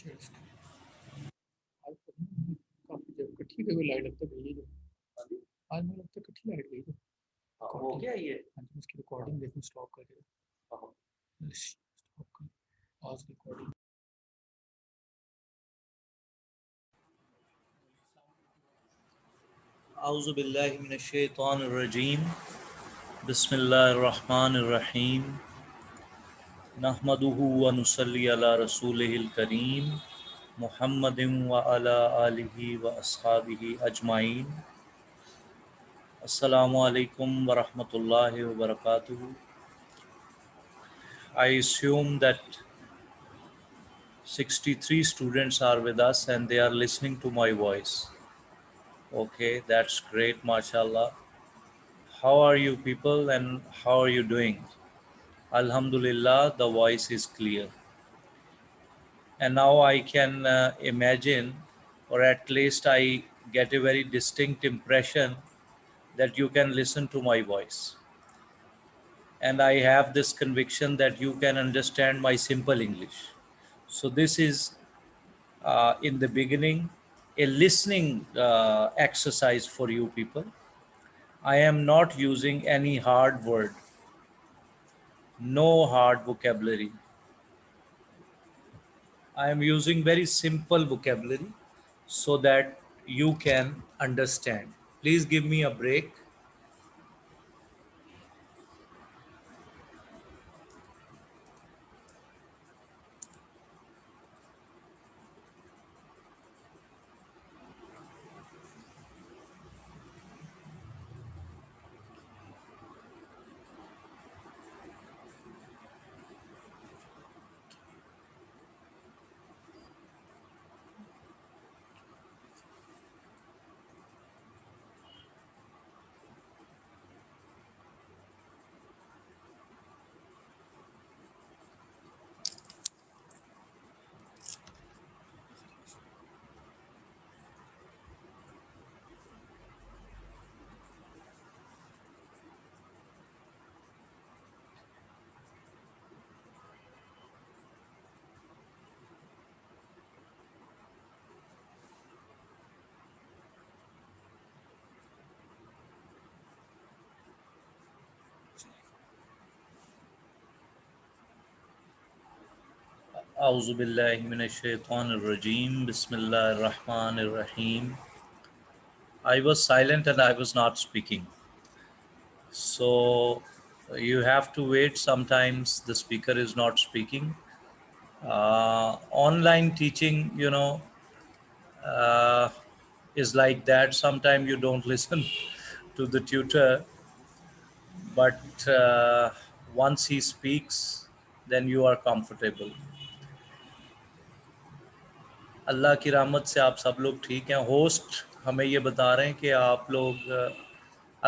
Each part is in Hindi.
शेयर्स आज काफी जब इकट्ठी गई लाइट अब तक गई है आज मुझे लगता है इकट्ठी लाइट गई है हो गया ये हाँ जी उसकी रिकॉर्डिंग देखो स्टॉप करके स्टॉप कर आज रिकॉर्डिंग औज़ु बिल्लाहि मिनश्शैतानिर्रजीम बिस्मिल्लाहिर्रहमानिर्रहीम नहमदुहु व नुसल्ली अला रसूलिहिल करीम मुहम्मदिन व अला आलिहि व अस्हाबिहि अजमाइन। अस्सलामु अलैकुम व रहमतुल्लाहि व बरकातुहू। I assume that 63 students are with us and they are listening to my voice. Okay, that's great, mashallah. How are you people and how are you doing? Alhamdulillah, the voice is clear. And now I can imagine, or at least I get a very distinct impression that you can listen to my voice. And I have this conviction that you can understand my simple English. So, this is in the beginning a listening exercise for you people. I am not using any hard word, no hard vocabulary. I am using very simple vocabulary so that you can understand. Please give me a break. A'udhu billahi minash shaitanir rajim. Bismillahir rahmanir rahim. I was silent and I was not speaking. So you have to wait. Sometimes the speaker is not speaking. Online teaching, uh, is like that. Sometimes you don't listen to the tutor, but once he speaks, then you are comfortable. अल्लाह की रहमत से आप सब लोग ठीक हैं। होस्ट हमें ये बता रहे हैं कि आप लोग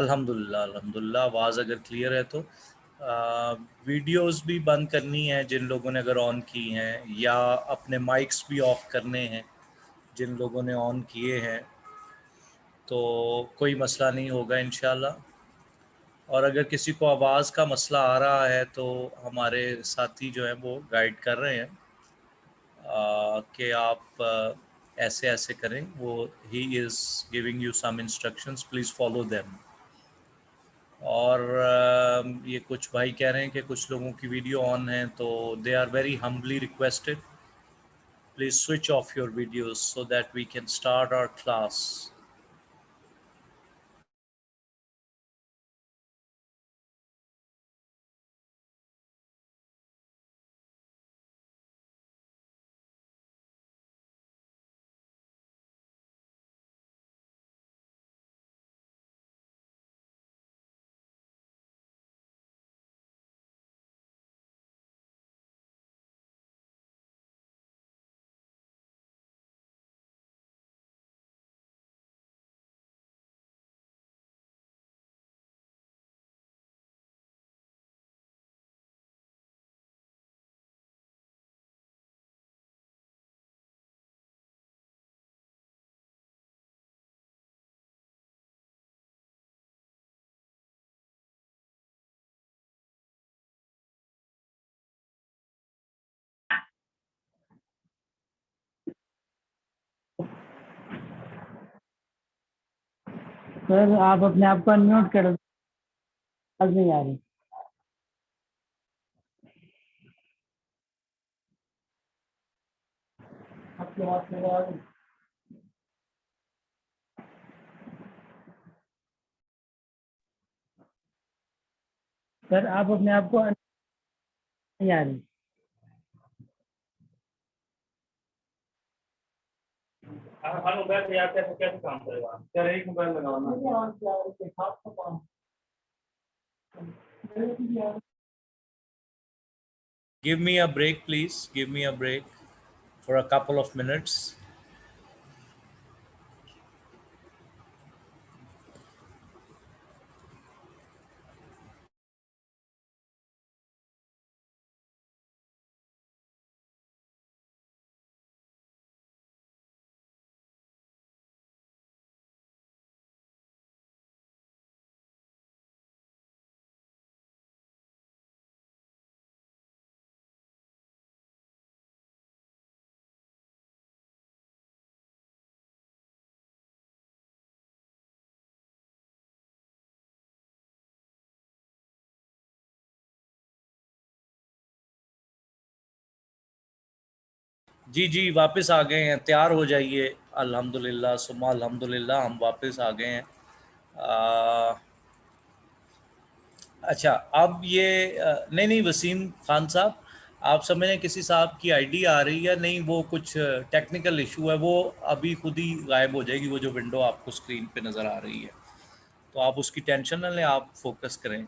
अल्हम्दुलिल्लाह अल्हम्दुलिल्लाह आवाज़ अगर क्लियर है तो वीडियोस भी बंद करनी है जिन लोगों ने अगर ऑन की हैं, या अपने माइक्स भी ऑफ करने हैं जिन लोगों ने ऑन किए हैं, तो कोई मसला नहीं होगा इंशाल्लाह। और अगर किसी को आवाज़ का मसला आ रहा है तो हमारे साथी जो हैं वो गाइड कर रहे हैं कि आप ऐसे ऐसे करें। वो he is giving you some instructions, please follow them. और ये कुछ भाई कह रहे हैं कि कुछ लोगों की वीडियो ऑन है, तो they are very humbly requested, please switch off your videos so that we can start our class. Sir आप अपने आप को अनम्यूट कर दो, आवाज नहीं आ रही। आपकी आवाज मेरे आ रही। सर आप अपने आप को नहीं आ रही। हर मोबाइल से आप कैसे कैसे काम करेगा? सर एक मोबाइल लगाना। Give me a break, please. Give me a break for a couple of minutes. जी जी, वापस आ गए हैं, तैयार हो जाइए। अल्हम्दुलिल्लाह सुम्मा अल्हम्दुलिल्लाह, हम वापस आ गए हैं। अच्छा, अब ये नहीं नहीं, वसीम खान साहब, आप समझ रहे किसी साहब की आईडी आ रही है, नहीं वो कुछ टेक्निकल इशू है, वो अभी खुद ही गायब हो जाएगी, वो जो विंडो आपको स्क्रीन पे नज़र आ रही है, तो आप उसकी टेंशन ना लें, आप फोकस करें।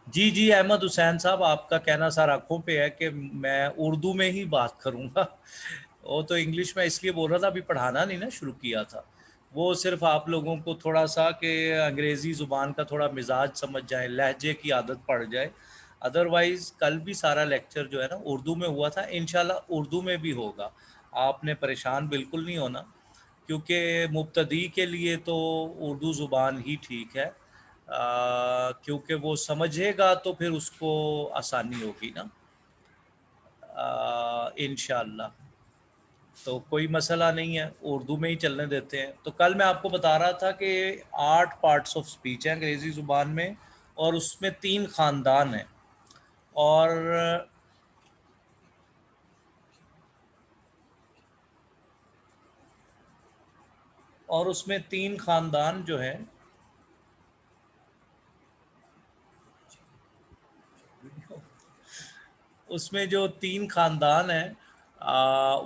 जी जी, अहमद हुसैन साहब, आपका कहना सर आँखों पे है कि मैं उर्दू में ही बात करूँगा। वो तो इंग्लिश में इसलिए बोल रहा था, अभी पढ़ाना नहीं ना शुरू किया था, वो सिर्फ आप लोगों को थोड़ा सा कि अंग्रेज़ी ज़ुबान का थोड़ा मिजाज समझ जाए, लहजे की आदत पड़ जाए। अदरवाइज़ कल भी सारा लेक्चर जो है ना उर्दू में हुआ था, इंशाल्लाह उर्दू में भी होगा, आपने परेशान बिल्कुल नहीं होना, क्योंकि मुब्तदी के लिए तो उर्दू ज़ुबान ही ठीक है, क्योंकि वो समझेगा तो फिर उसको आसानी होगी ना, इंशाल्लाह। तो कोई मसला नहीं है, उर्दू में ही चलने देते हैं। तो कल मैं आपको बता रहा था कि 8 पार्ट्स ऑफ स्पीच हैं अंग्रेज़ी ज़ुबान में, और उसमें 3 ख़ानदान हैं, और उसमें 3 ख़ानदान जो हैं, उसमें जो 3 ख़ानदान हैं,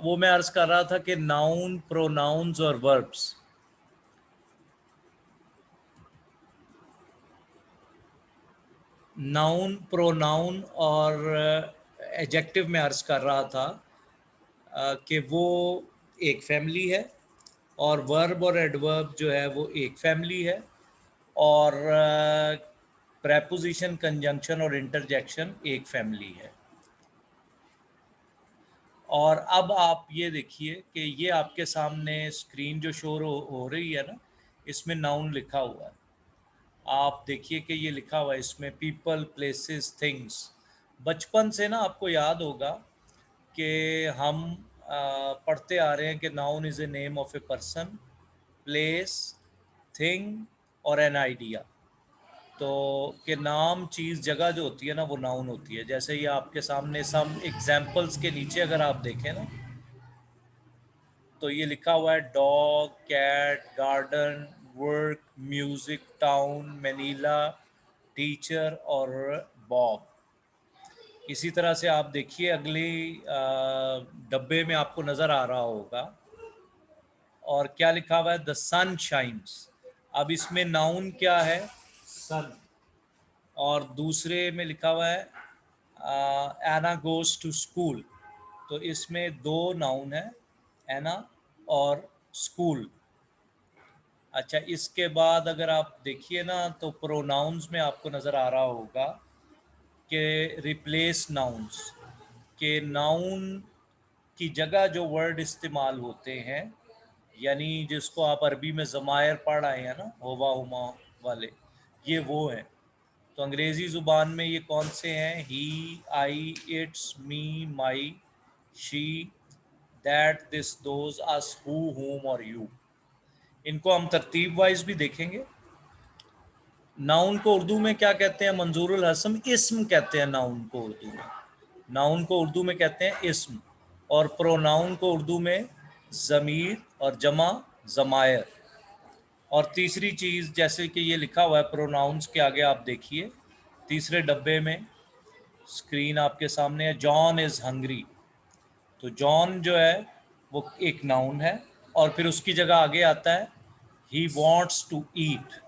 वो मैं अर्ज़ कर रहा था कि नाउन, प्रोनाउंस और वर्ब्स। नाउन, प्रोनाउन और एडजेक्टिव में अर्ज़ कर रहा था कि वो एक फैमिली है, और वर्ब और एडवर्ब जो है वो एक फैमिली है, और प्रेपोजिशन, कंजंक्शन और इंटरजेक्शन एक फैमिली है। और अब आप ये देखिए कि ये आपके सामने स्क्रीन जो शो हो रही है ना, इसमें नाउन लिखा हुआ है, आप देखिए कि ये लिखा हुआ है इसमें पीपल, प्लेसेस, थिंग्स। बचपन से ना आपको याद होगा कि हम पढ़ते आ रहे हैं कि noun is a name of a person, place, thing और एन आइडिया। तो कि नाम, चीज़, जगह जो होती है ना वो नाउन होती है। जैसे ये आपके सामने सम एग्जाम्पल्स के नीचे अगर आप देखें ना, तो ये लिखा हुआ है dog, cat, garden, work, music, town, Manila, teacher और बॉब। इसी तरह से आप देखिए अगली डब्बे में आपको नज़र आ रहा होगा, और क्या लिखा हुआ है, द सन शाइन्स। अब इसमें नाउन क्या है, सन, और दूसरे में लिखा हुआ है एना गोज टू स्कूल। तो इसमें 2 नाउन है, एना और स्कूल। अच्छा, इसके बाद अगर आप देखिए ना तो प्रोनाउंस में आपको नज़र आ रहा होगा कि रिप्लेस नाउन्स, के नाउन की जगह जो वर्ड इस्तेमाल होते हैं, यानी जिसको आप अरबी में ज़मायर पढ़ आए हैं ना, होवा हुमा वाले, ये वो हैं। तो अंग्रेज़ी ज़ुबान में ये कौन से हैं, he, I, it's, me, my, she, that, this, those, us, who, whom और यू। इनको हम तरतीब वाइज भी देखेंगे। नाउन को उर्दू में क्या कहते हैं? मंजूरुल हसम इस्म कहते हैं नाउन को उर्दू में। नाउन को उर्दू में कहते हैं इस्म, और प्रोनाउन को उर्दू में ज़मीर और जमा ज़मायर। और तीसरी चीज़, जैसे कि ये लिखा हुआ है प्रोनाउंस के आगे, आप देखिए तीसरे डब्बे में, स्क्रीन आपके सामने है, जॉन इज़ हंग्री। तो जॉन जो है वो एक नाउन है, और फिर उसकी जगह आगे आता है ही वॉन्ट्स टू ईट।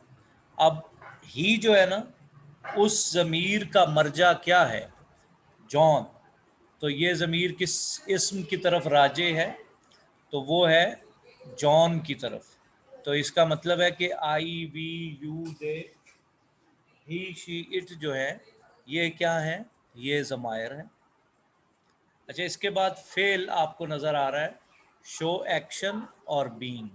अब ही जो है ना, उस ज़मीर का मर्जा क्या है? जॉन। तो ये ज़मीर किस इस्म की तरफ राजे है? तो वो है जॉन की तरफ। तो इसका मतलब है कि I, we, you, they, he, she, it जो है, ये क्या है? ये ज़मायर है। अच्छा, इसके बाद फेल आपको नज़र आ रहा है, शो एक्शन और बीइंग।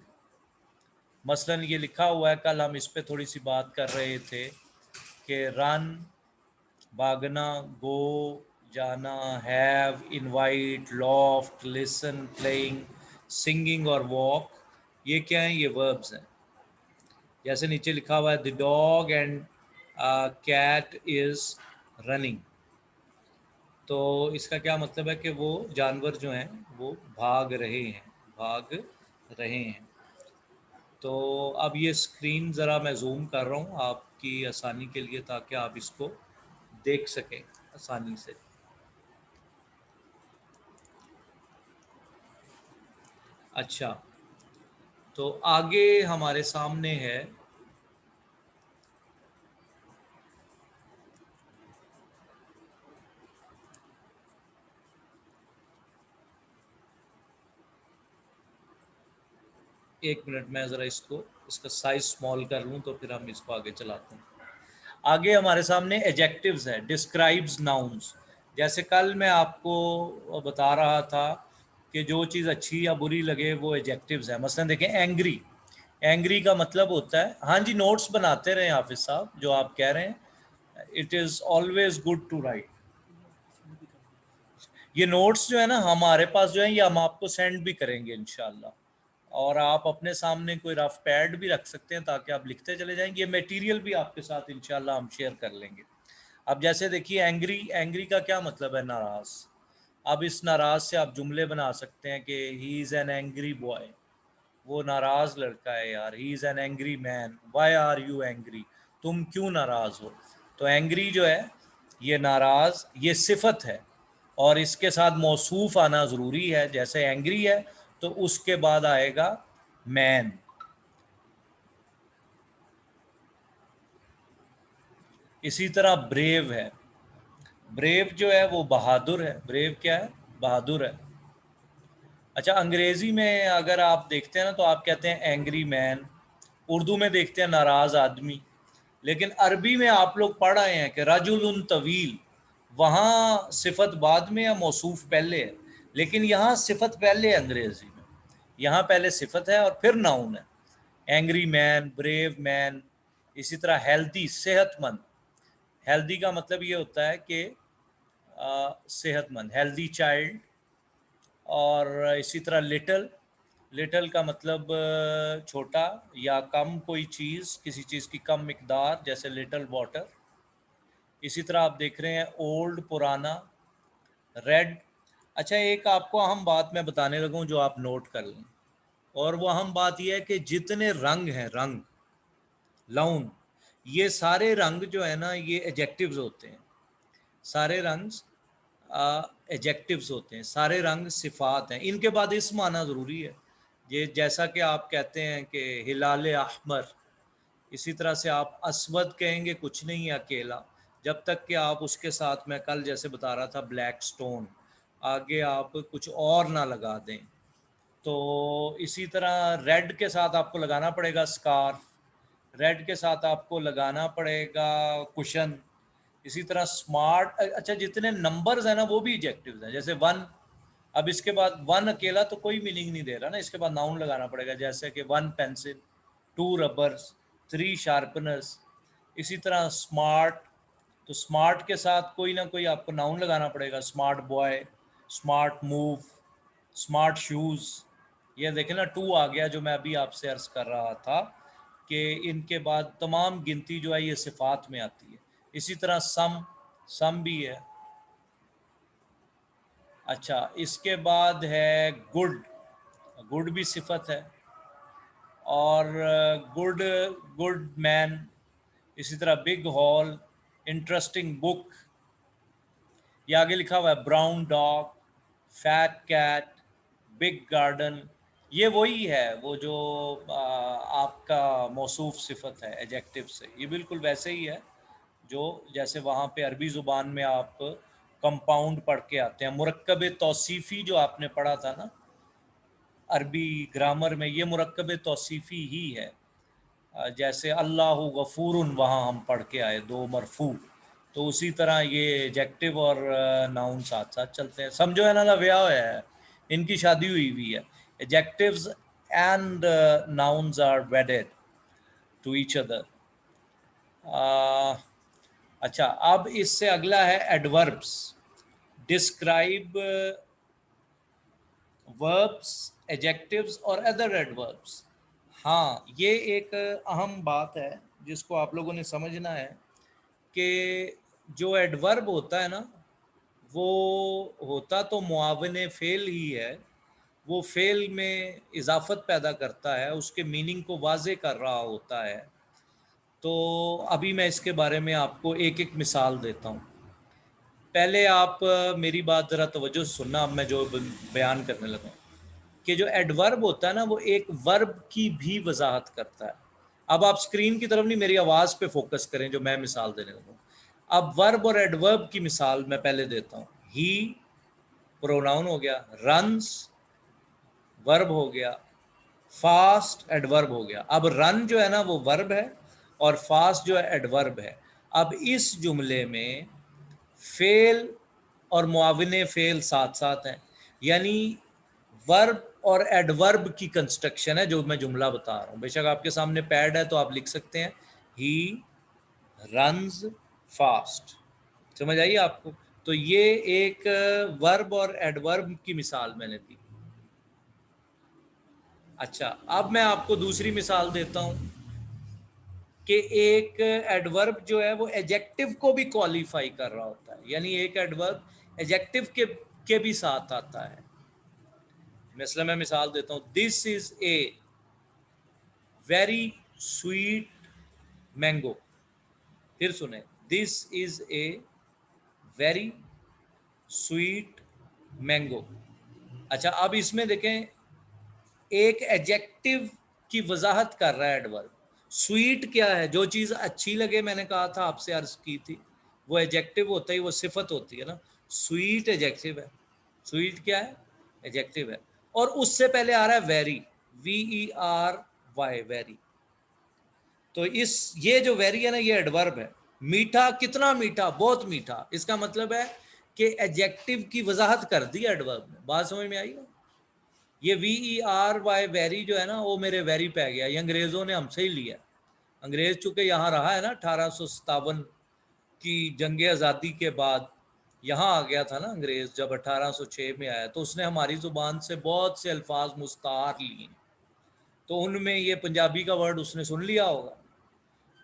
मसलन ये लिखा हुआ है, कल हम इस पे थोड़ी सी बात कर रहे थे कि रन, भागना, गो, जाना, have, invite, loft, listen, playing, singing और वॉक, ये क्या हैं? ये वर्ब्स हैं। जैसे नीचे लिखा हुआ है the dog and cat is running. तो इसका क्या मतलब है कि वो जानवर जो हैं वो भाग रहे हैं, भाग रहे हैं। तो अब ये स्क्रीन ज़रा मैं जूम कर रहा हूँ आपकी आसानी के लिए, ताकि आप इसको देख सकें आसानी से। अच्छा, तो आगे हमारे सामने है एक मिनट, मैं ज़रा इसका साइज स्मॉल कर लूँ तो फिर हम इसको आगे चलाते हैं। आगे हमारे सामने एडजेक्टिव्स है, डिस्क्राइब्स नाउन्स। जैसे कल मैं आपको बता रहा था कि जो चीज़ अच्छी या बुरी लगे वो एडजेक्टिव्स है। मसलन देखें एंग्री, एंग्री का मतलब होता है, हाँ जी नोट्स बनाते रहे हाफिज साहब, जो आप कह रहे हैं, it is always good to write. ये नोट्स जो है ना हमारे पास जो है, ये हम आपको सेंड भी करेंगे इंशाल्लाह, और आप अपने सामने कोई रफ पैड भी रख सकते हैं ताकि आप लिखते चले जाएंगे। ये मटेरियल भी आपके साथ इंशाल्लाह हम शेयर कर लेंगे। अब जैसे देखिए एंग्री, एंग्री का क्या मतलब है? नाराज़। अब इस नाराज़ से आप जुमले बना सकते हैं कि he is an angry boy, वो नाराज़ लड़का है यार। He is an angry man, why are you angry, तुम क्यों नाराज़ हो? तो एंग्री जो है ये नाराज़, ये सिफत है, और इसके साथ मौसूफ आना ज़रूरी है। जैसे एंग्री है तो उसके बाद आएगा मैन। इसी तरह ब्रेव है, ब्रेव जो है वो बहादुर है। ब्रेव क्या है? बहादुर है। अच्छा, अंग्रेज़ी में अगर आप देखते हैं ना तो आप कहते हैं एंग्री मैन, उर्दू में देखते हैं नाराज़ आदमी। लेकिन अरबी में आप लोग पढ़ रहे हैं कि रजुलुन तवील, वहाँ सिफत बाद में या मौसूफ पहले है, लेकिन यहाँ सिफत पहले है अंग्रेज़ी में। यहाँ पहले सिफत है और फिर नाउन है। Angry man, brave man. इसी तरह हेल्दी, सेहतमंद। हेल्दी का मतलब ये होता है कि सेहतमंद, हेल्दी चाइल्ड। और इसी तरह लिटल, लिटल का मतलब छोटा या कम कोई चीज़, किसी चीज़ की कम मिकदार, जैसे लिटल वाटर। इसी तरह आप देख रहे हैं ओल्ड, पुराना, रेड। अच्छा, एक आपको अहम बात मैं बताने लगूं जो आप नोट कर लें, और वो अहम बात यह है कि जितने रंग हैं, रंग, लाउन, ये सारे रंग जो है ना ये एडजेक्टिव्स होते हैं। सारे रंग एडजेक्टिव्स होते हैं, सारे रंग सिफात हैं। इनके बाद इस्म आना ज़रूरी है। ये जैसा कि आप कहते हैं कि हिलाल अहमर, इसी तरह से आप अस्वद कहेंगे, कुछ नहीं है अकेला, जब तक कि आप उसके साथ, मैं कल जैसे बता रहा था ब्लैक स्टोन, आगे आप कुछ और ना लगा दें। तो इसी तरह रेड के साथ आपको लगाना पड़ेगा स्कार्फ, रेड के साथ आपको लगाना पड़ेगा कुशन। इसी तरह स्मार्ट। अच्छा, जितने नंबर्स हैं ना वो भी एडजेक्टिव्स हैं, जैसे वन। अब इसके बाद वन अकेला तो कोई मीनिंग नहीं दे रहा ना, इसके बाद नाउन लगाना पड़ेगा, जैसे कि one pencil, two rubbers, three sharpeners. इसी तरह स्मार्ट, तो स्मार्ट के साथ कोई ना कोई आपको नाउन लगाना पड़ेगा, smart boy, smart move, smart shoes. ये देखें ना 2 आ गया, जो मैं अभी आपसे अर्ज कर रहा था कि इनके बाद तमाम गिनती जो है ये सिफात में आती है। इसी तरह सम भी है। अच्छा, इसके बाद है गुड भी सिफत है, और गुड मैन, इसी तरह बिग हॉल, इंटरेस्टिंग बुक, ये आगे लिखा हुआ है brown dog, fat cat, big garden. ये वही है वो जो आपका मौसूफ सिफत है एडजेक्टिव से, ये बिल्कुल वैसे ही है जो जैसे वहाँ पे अरबी ज़ुबान में आप कंपाउंड पढ़ के आते हैं। मुरक्कब तौसीफ़ी जो आपने पढ़ा था ना अरबी ग्रामर में, ये मुरक्कब तौसीफ़ी ही है। जैसे अल्लाहु गफूरुन वहाँ हम पढ़ के आए 2 मरफू, तो उसी तरह ये एडजेक्टिव और नाउन साथ साथ चलते हैं। समझो है ना, व्याह है, इनकी शादी हुई हुई है। Adjectives and nouns are wedded to each other. अच्छा, अब इससे अगला है एडवर्ब्स। डिस्क्राइब वर्ब्स, एडजेक्टिव्स और अदर एडवर्ब्स। हाँ, ये एक अहम बात है जिसको आप लोगों ने समझना है कि जो एडवर्ब होता है ना, वो होता तो मुआविन फ़ेल ही है, वो फ़ेल में इजाफत पैदा करता है, उसके मीनिंग को वाज़े कर रहा होता है। तो अभी मैं इसके बारे में आपको एक एक मिसाल देता हूँ। पहले आप मेरी बात ज़रा तवज्जो से सुनना, अब मैं जो बयान करने लगा कि जो एडवर्ब होता है ना, वो एक वर्ब की भी वजाहत करता है। अब आप स्क्रीन की तरफ नहीं, मेरी आवाज़ पे फोकस करें जो मैं मिसाल देने लगा। अब वर्ब और एडवर्ब की मिसाल मैं पहले देता हूँ। ही प्रोनाउन हो गया, रन्स वर्ब हो गया, फास्ट एडवर्ब हो गया। अब रन जो है ना वो वर्ब है और फास्ट जो है एडवर्ब है। अब इस जुमले में फेल और मुआविने फेल साथ साथ हैं, यानी वर्ब और एडवर्ब की कंस्ट्रक्शन है जो मैं जुमला बता रहा हूँ। बेशक आपके सामने पैड है तो आप लिख सकते हैं ही रन्स फास्ट। समझ आई आपको? तो ये एक वर्ब और एडवर्ब की मिसाल मैंने दी। अच्छा, अब मैं आपको दूसरी मिसाल देता हूं कि एक एडवर्ब जो है वो एडजेक्टिव को भी क्वालिफाई कर रहा होता है, यानी एक एडवर्ब एडजेक्टिव के भी साथ आता है। मतलब मैं मिसाल देता हूं, this is a very sweet mango. फिर सुने, this is a very sweet mango. अच्छा, अब इसमें देखें एक एडजेक्टिव की वजाहत कर रहा है एडवर्ब। स्वीट क्या है? जो चीज़ अच्छी लगे, मैंने कहा था आपसे अर्ज की थी, वो एडजेक्टिव होता है, वो सिफत होती है ना। स्वीट एडजेक्टिव है। स्वीट क्या है? एडजेक्टिव है। और उससे पहले आ रहा है वेरी, VERY, वेरी। तो ये जो वेरी है ना, ये एडवर्ब है। मीठा, कितना मीठा? बहुत मीठा। इसका मतलब है कि एडजेक्टिव की वजाहत कर दी एडवर्ब ने। बात समझ में आई ना? ये VERY वेरी जो है ना, वो मेरे वेरी पे गया, ये अंग्रेज़ों ने हमसे ही लिया। अंग्रेज़ चूँकि यहाँ रहा है ना 1857 की जंग आज़ादी के बाद, यहाँ आ गया था ना अंग्रेज़, जब 1806 में आया, तो उसने हमारी ज़ुबान से बहुत से अल्फाज मुस्तार लिए। तो उनमें ये पंजाबी का वर्ड उसने सुन लिया होगा।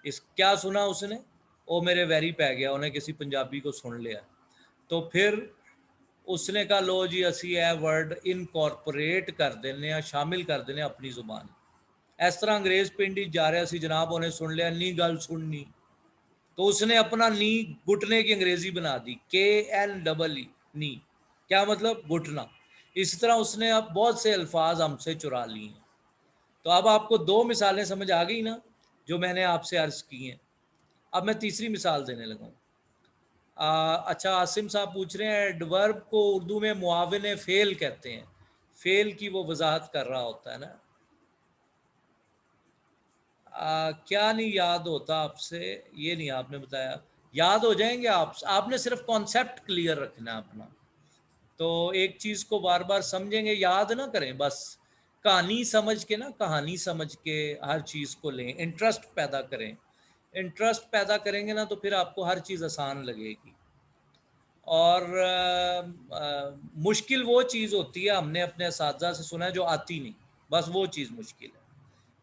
क्या सुना उसने? वो मेरे वेरी पै गया, उन्हें किसी पंजाबी को सुन लिया। तो फिर उसने कहा लो जी असी यह वर्ड इनकॉर्पोरेट कर देने, शामिल कर देने अपनी जुबान। इस तरह अंग्रेज पिंड ही जा रहा सी जनाब, उन्हें सुन लिया, नी गल सुननी, तो उसने अपना नी घुटने की अंग्रेजी बना दी, KNEE, नी। क्या मतलब? घुटना। इस तरह उसने अब बहुत से अल्फाज हमसे चुरा लिए हैं। तो अब आपको 2 मिसालें समझ आ गई ना जो मैंने आपसे अर्ज की हैं। अब मैं तीसरी मिसाल देने लगा हूँ। अच्छा, आसिम साहब पूछ रहे हैं एडवर्ब को उर्दू में मुआविन फेल कहते हैं। फेल की वो वजाहत कर रहा होता है ना। क्या नहीं याद होता आपसे? ये नहीं आपने बताया। याद हो जाएंगे आपने सिर्फ कॉन्सेप्ट क्लियर रखना है अपना। तो एक चीज़ को बार बार समझेंगे, याद ना करें, बस कहानी समझ के ना, कहानी समझ के हर चीज़ को लें, इंटरेस्ट पैदा करें। इंटरेस्ट पैदा करेंगे ना तो फिर आपको हर चीज़ आसान लगेगी। और मुश्किल वो चीज़ होती है, हमने अपने असातिज़ा से सुना है, जो आती नहीं। बस वो चीज़ मुश्किल है।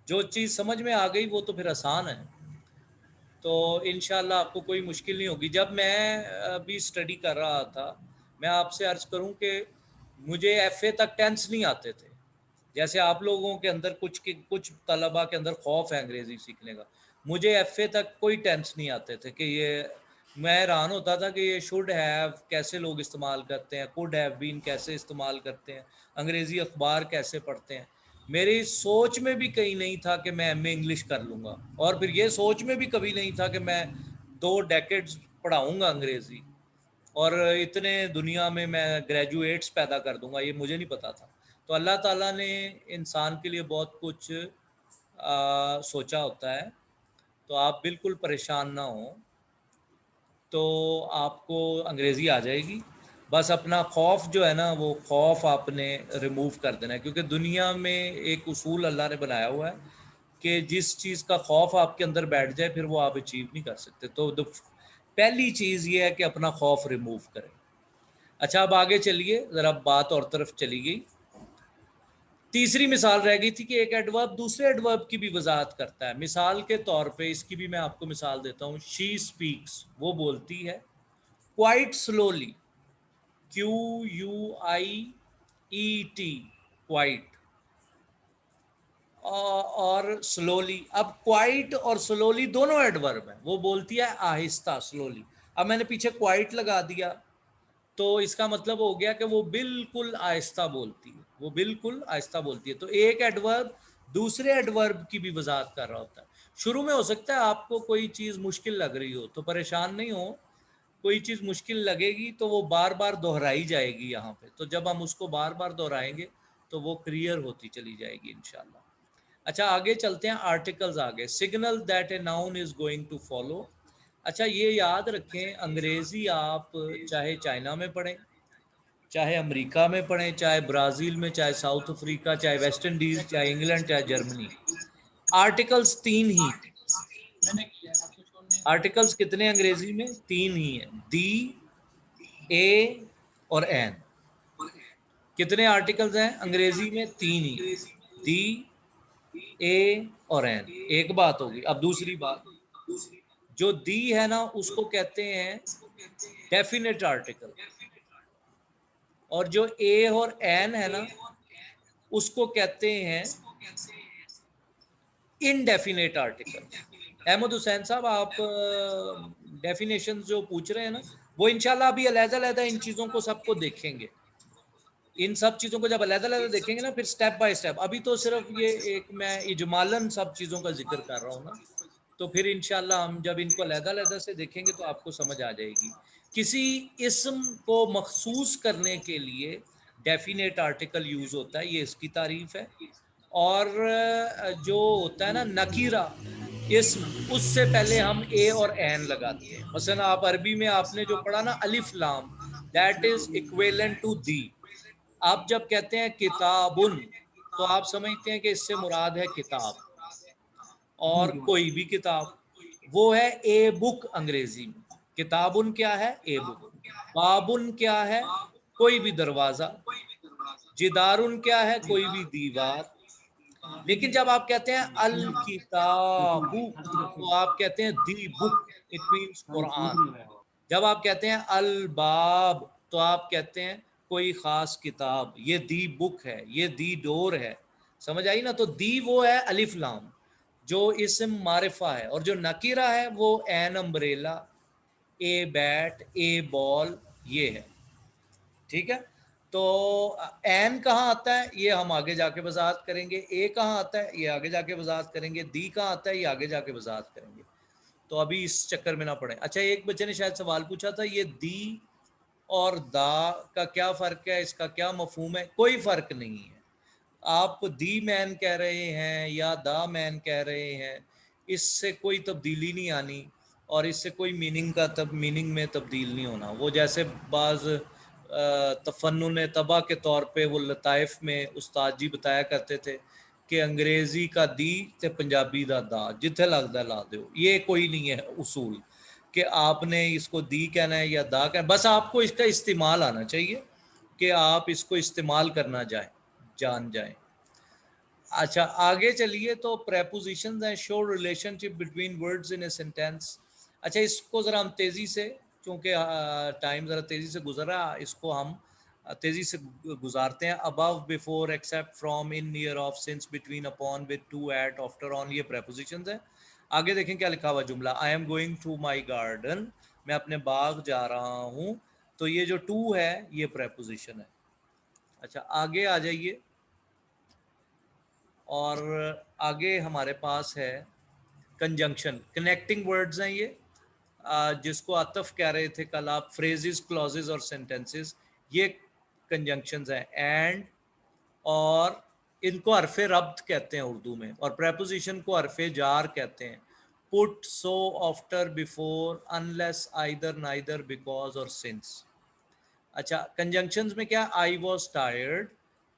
जो चीज़ समझ में आ गई वो तो फिर आसान है, तो इंशाल्लाह आपको कोई मुश्किल नहीं होगी। जब मैं अभी स्टडी कर रहा था, मैं आपसे अर्ज़ करूं कि मुझे एफए तक टेंस नहीं आते थे। जैसे आप लोगों के अंदर कुछ तलबा के अंदर खौफ है अंग्रेज़ी सीखने का, मुझे एफए तक कोई टेंस नहीं आते थे कि ये, मैं हैरान होता था कि ये शुड हैव कैसे लोग इस्तेमाल करते हैं, कुड हैव बीन कैसे इस्तेमाल करते हैं, अंग्रेज़ी अखबार कैसे पढ़ते हैं। मेरी सोच में भी कहीं नहीं था कि मैं एमए इंग्लिश कर लूँगा, और फिर ये सोच में भी कभी नहीं था कि मैं 2 डेकेड्स पढ़ाऊँगा अंग्रेज़ी और इतने दुनिया में मैं ग्रेजुएट्स पैदा कर दूँगा, ये मुझे नहीं पता था। तो अल्लाह ताला ने इंसान के लिए बहुत कुछ सोचा होता है, तो आप बिल्कुल परेशान ना हो, तो आपको अंग्रेज़ी आ जाएगी। बस अपना खौफ जो है ना, वो खौफ आपने रिमूव कर देना है, क्योंकि दुनिया में एक उसूल अल्लाह ने बनाया हुआ है कि जिस चीज़ का खौफ आपके अंदर बैठ जाए फिर वो आप अचीव नहीं कर सकते। तो पहली चीज़ ये है कि अपना खौफ रिमूव करें। अच्छा, अब आगे चलिए, ज़रा बात और तरफ चली गई। तीसरी मिसाल रह गई थी कि एक एडवर्ब दूसरे एडवर्ब की भी वजाहत करता है। मिसाल के तौर पे इसकी भी मैं आपको मिसाल देता हूँ। शी स्पीक्स, वो बोलती है, क्वाइट स्लोली, QUIET, क्वाइट, और स्लोली। अब क्वाइट और स्लोली दोनों एडवर्ब हैं। वो बोलती है आहिस्ता, स्लोली। अब मैंने पीछे क्वाइट लगा दिया तो इसका मतलब हो गया कि वो बिल्कुल आहिस्ता बोलती है, वो बिल्कुल आहिस्ता बोलती है। तो एक एडवर्ब दूसरे एडवर्ब की भी वजाहत कर रहा होता है। शुरू में हो सकता है आपको कोई चीज़ मुश्किल लग रही हो, तो परेशान नहीं हो। कोई चीज़ मुश्किल लगेगी तो वो बार बार दोहराई जाएगी यहाँ पे, तो जब हम उसको बार बार दोहराएंगे तो वो क्लियर होती चली जाएगी इंशाल्लाह। अच्छा, आगे चलते हैं। आर्टिकल्स आगे, signal that a noun is going to follow. अच्छा, ये याद रखें, अंग्रेज़ी आप चाहे चाइना में पढ़ें, चाहे अमेरिका में पढ़ें, चाहे ब्राज़ील में, चाहे साउथ अफ्रीका, चाहे वेस्ट इंडीज़, चाहे इंग्लैंड, चाहे जर्मनी, आर्टिकल्स 3 ही। आर्टिकल्स कितने अंग्रेज़ी में? 3 ही हैं, दी, ए और एन। कितने आर्टिकल्स हैं अंग्रेज़ी में? 3 ही, दी, ए और एन। एक बात होगी। अब दूसरी बात, जो दी है ना उसको कहते हैं डेफिनेट आर्टिकल, और जो ए और एन है ना उसको कहते हैं इनडेफिनेट आर्टिकल। अहमद हुसैन साहब, आप डेफिनेशन जो पूछ रहे हैं ना, वो इंशाल्लाह अभी अलग-अलग इन चीज़ों को सबको देखेंगे। इन सब चीज़ों को जब अलग-अलग देखेंगे ना, फिर स्टेप बाय स्टेप। अभी तो सिर्फ ये एक मैं इजमालन सब चीज़ों का जिक्र कर रहा हूँ ना, तो फिर इंशाल्लाह हम जब इनको अलग-अलग से देखेंगे तो आपको समझ आ जाएगी। किसी इस्म को मखसूस करने के लिए डेफिनेट आर्टिकल यूज़ होता है, ये इसकी तारीफ है। और जो होता है ना नकीरा इस्म, उससे पहले हम ए और एन लगाते हैं। मसलन आप अरबी में आपने जो पढ़ा ना अलिफ लाम, that is equivalent to the. आप जब कहते हैं किताबुन, तो आप समझते हैं कि इससे मुराद है किताब, और कोई भी किताब। वो है ए बुक अंग्रेजी में। किताबुन क्या है? A book. बाबुन क्या है? कोई भी दरवाजा। जिदारुन क्या है? कोई भी दीवार। लेकिन जब आप कहते हैं अल किताबु, तो आप कहते हैं दी बुक, इट मीन्स कुरान। जब आप कहते हैं अल बाब, तो आप कहते हैं कोई खास किताब। ये दी बुक है, ये दी डोर है। समझ आई ना? तो दी वो है अलिफ लाम जो इस्म मारिफा है, और जो नकीरा है वो an umbrella, a bat, A ball, ये है। ठीक है? तो एन कहाँ आता है ये हम आगे जाके वजाहत करेंगे। ए कहाँ आता है ये आगे जाके वजाहत करेंगे। दी कहाँ आता है ये आगे जाके वजाहत करेंगे। तो अभी इस चक्कर में ना पड़े। अच्छा, एक बच्चे ने शायद सवाल पूछा था, ये दी और दा का क्या फ़र्क है, इसका क्या मफहूम है? कोई फ़र्क नहीं है। आप दी मैन कह रहे हैं या दा मैन कह रहे हैं, इससे कोई तब्दीली नहीं आनी, और इससे कोई मीनिंग में तब्दील नहीं होना। वो जैसे बाज़ तफन्नुन तबा के तौर पे वो लताइफ में उस्ताद जी बताया करते थे कि अंग्रेज़ी का दी ते पंजाबी दा दा, जिथे लगदा ला दो। ये कोई नहीं है उसूल कि आपने इसको दी कहना है या दा कहना। बस आपको इसका इस्तेमाल आना चाहिए कि आप इसको इस्तेमाल करना जान जाएं। अच्छा आगे चलिए, तो प्रेपोजिशंस हैं, show relationship between words in a sentence. अच्छा इसको ज़रा हम तेज़ी से, क्योंकि टाइम ज़रा तेज़ी से गुजर रहा है, इसको हम तेज़ी से गुजारते हैं। Above, before, except, from, in, near of, since, between, upon, with, to, at, after, on, ये प्रेपोजिशंस हैं। आगे देखें क्या लिखा हुआ जुमला, I am going to my garden, मैं अपने बाग जा रहा हूँ। तो ये जो टू है ये प्रेपोजिशन है। अच्छा आगे आ जाइए, और आगे हमारे पास है कंजंक्शन, कनेक्टिंग वर्ड्स हैं ये, जिसको आतफ कह रहे थे कल आप, फ्रेजेस, क्लॉजेस और सेंटेंसेस, ये कंजंक्शंस हैं। एंड, और, इनको हरफे रब्त कहते हैं उर्दू में, और प्रेपोजिशन को हरफे जार कहते हैं। Put, so, after, before, unless, either, neither, because और सिंस। अच्छा कंजंक्शंस में क्या, आई वॉज टायर्ड,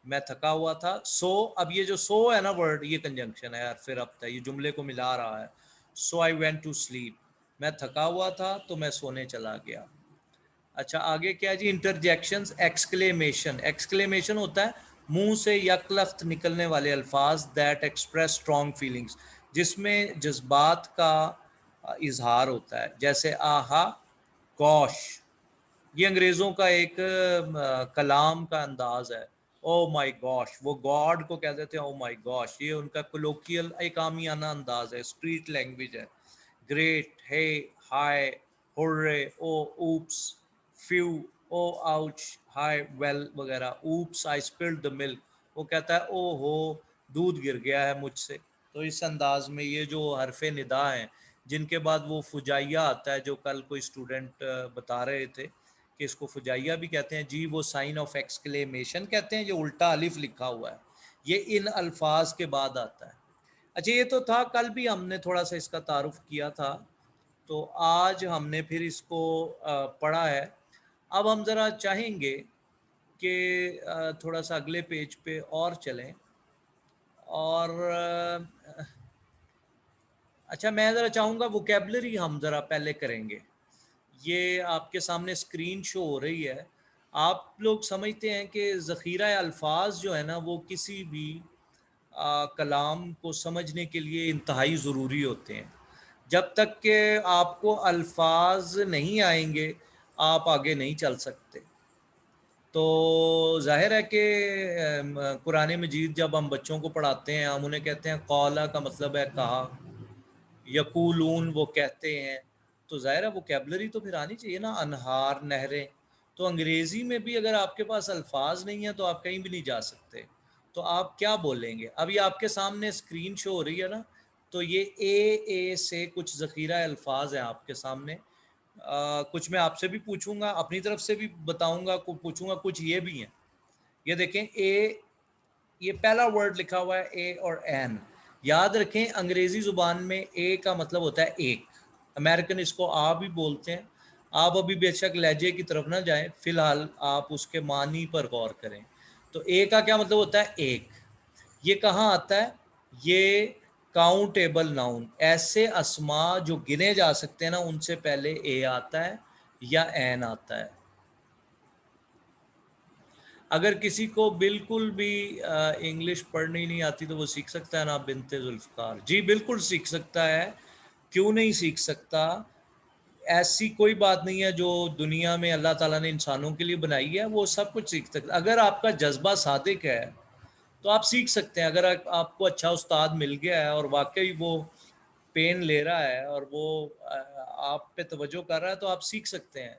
मैं थका हुआ था। सो, अब ये जो सो है ना वर्ड, ये कंजंक्शन है यार, फिर अब तक ये जुमले को मिला रहा है। सो आई वेंट टू स्लीप, मैं थका हुआ था तो मैं सोने चला गया। अच्छा आगे क्या है जी, इंटरजेक्शंस, एक्सक्लेमेशन, एक्सक्लेमेशन होता है मुंह से यकलख्त निकलने वाले अल्फाज दैट एक्सप्रेस स्ट्रॉन्ग फीलिंग्स, जिसमें जज्बात का इजहार होता है, जैसे आहा, गॉश, ये अंग्रेज़ों का एक कलाम का अंदाज है। ओ माई गॉश, वो गॉड को कह देते हैं ओ माई गॉश, ये उनका कोलोकियल एक आमियाना अंदाज है, स्ट्रीट लैंग्वेज है। ग्रेट, हे, हाय, हुर्रे, ओ, ऊप्स, फ्यू, ओ, आउच, हाय, वेल वगैरह। Oops, I spilled the milk, वो कहता है ओ हो, दूध गिर गया है मुझसे। तो इस अंदाज में ये जो हरफे निदा हैं, जिनके बाद वो फुजाइया आता है, जो कल कोई स्टूडेंट बता रहे थे कि इसको फुजाइया भी कहते हैं जी, वो साइन ऑफ एक्सक्लेमेशन कहते हैं, जो उल्टा अलिफ लिखा हुआ है, ये इन अल्फाज के बाद आता है। अच्छा ये तो था, कल भी हमने थोड़ा सा इसका तारुफ किया था, तो आज हमने फिर इसको पढ़ा है। अब हम ज़रा चाहेंगे कि थोड़ा सा अगले पेज पे और चलें, और अच्छा मैं ज़रा चाहूँगा वोकेबलरी हम ज़रा पहले करेंगे। ये आपके सामने स्क्रीन शो हो रही है। आप लोग समझते हैं कि ज़ख़ीरा अल्फाज जो है ना, वो किसी भी कलाम को समझने के लिए इंतहाई ज़रूरी होते हैं। जब तक कि आपको अल्फाज नहीं आएंगे, आप आगे नहीं चल सकते। तो ज़ाहिर है कि कुरान मजीद जब हम बच्चों को पढ़ाते हैं, हम उन्हें कहते हैं कौला का मतलब है कहा, यकूलून वो कहते हैं, तो ज़ाहिर है वोकैबुलरी तो फिर आनी चाहिए ना, अनहार, नहरें। तो अंग्रेज़ी में भी अगर आपके पास अल्फाज नहीं है तो आप कहीं भी नहीं जा सकते, तो आप क्या बोलेंगे। अभी आपके सामने स्क्रीन शो हो रही है ना, तो ये ए से कुछ ज़ख़ीरा अल्फाज हैं आपके सामने। कुछ मैं आपसे भी पूछूंगा, अपनी तरफ से भी बताऊंगा, पूछूंगा, कुछ ये भी हैं। ये देखें, ए, ये पहला वर्ड लिखा हुआ है ए और एन। याद रखें अंग्रेजी जुबान में ए का मतलब होता है एक, अमेरिकन इसको आ भी बोलते हैं। आप अभी बेशक लहजे की तरफ ना जाएं, फिलहाल आप उसके मानी पर गौर करें। तो ए का क्या मतलब होता है, एक। ये कहाँ आता है, ये काउंटेबल नाउन, ऐसे अस्मा जो गिने जा सकते हैं ना, उनसे पहले ए आता है या एन आता है। अगर किसी को बिल्कुल भी इंग्लिश पढ़नी नहीं आती तो वो सीख सकता है ना बिनते जुल्फ़कार? जी बिल्कुल सीख सकता है, क्यों नहीं सीख सकता। ऐसी कोई बात नहीं है जो दुनिया में अल्लाह ताला ने इंसानों के लिए बनाई है, वो सब कुछ सीख सकता है। अगर आपका जज्बा सादिक है तो आप सीख सकते हैं। अगर आपको अच्छा उस्ताद मिल गया है और वाकई वो पेन ले रहा है और वो आप पे तवज्जो कर रहा है, तो आप सीख सकते हैं।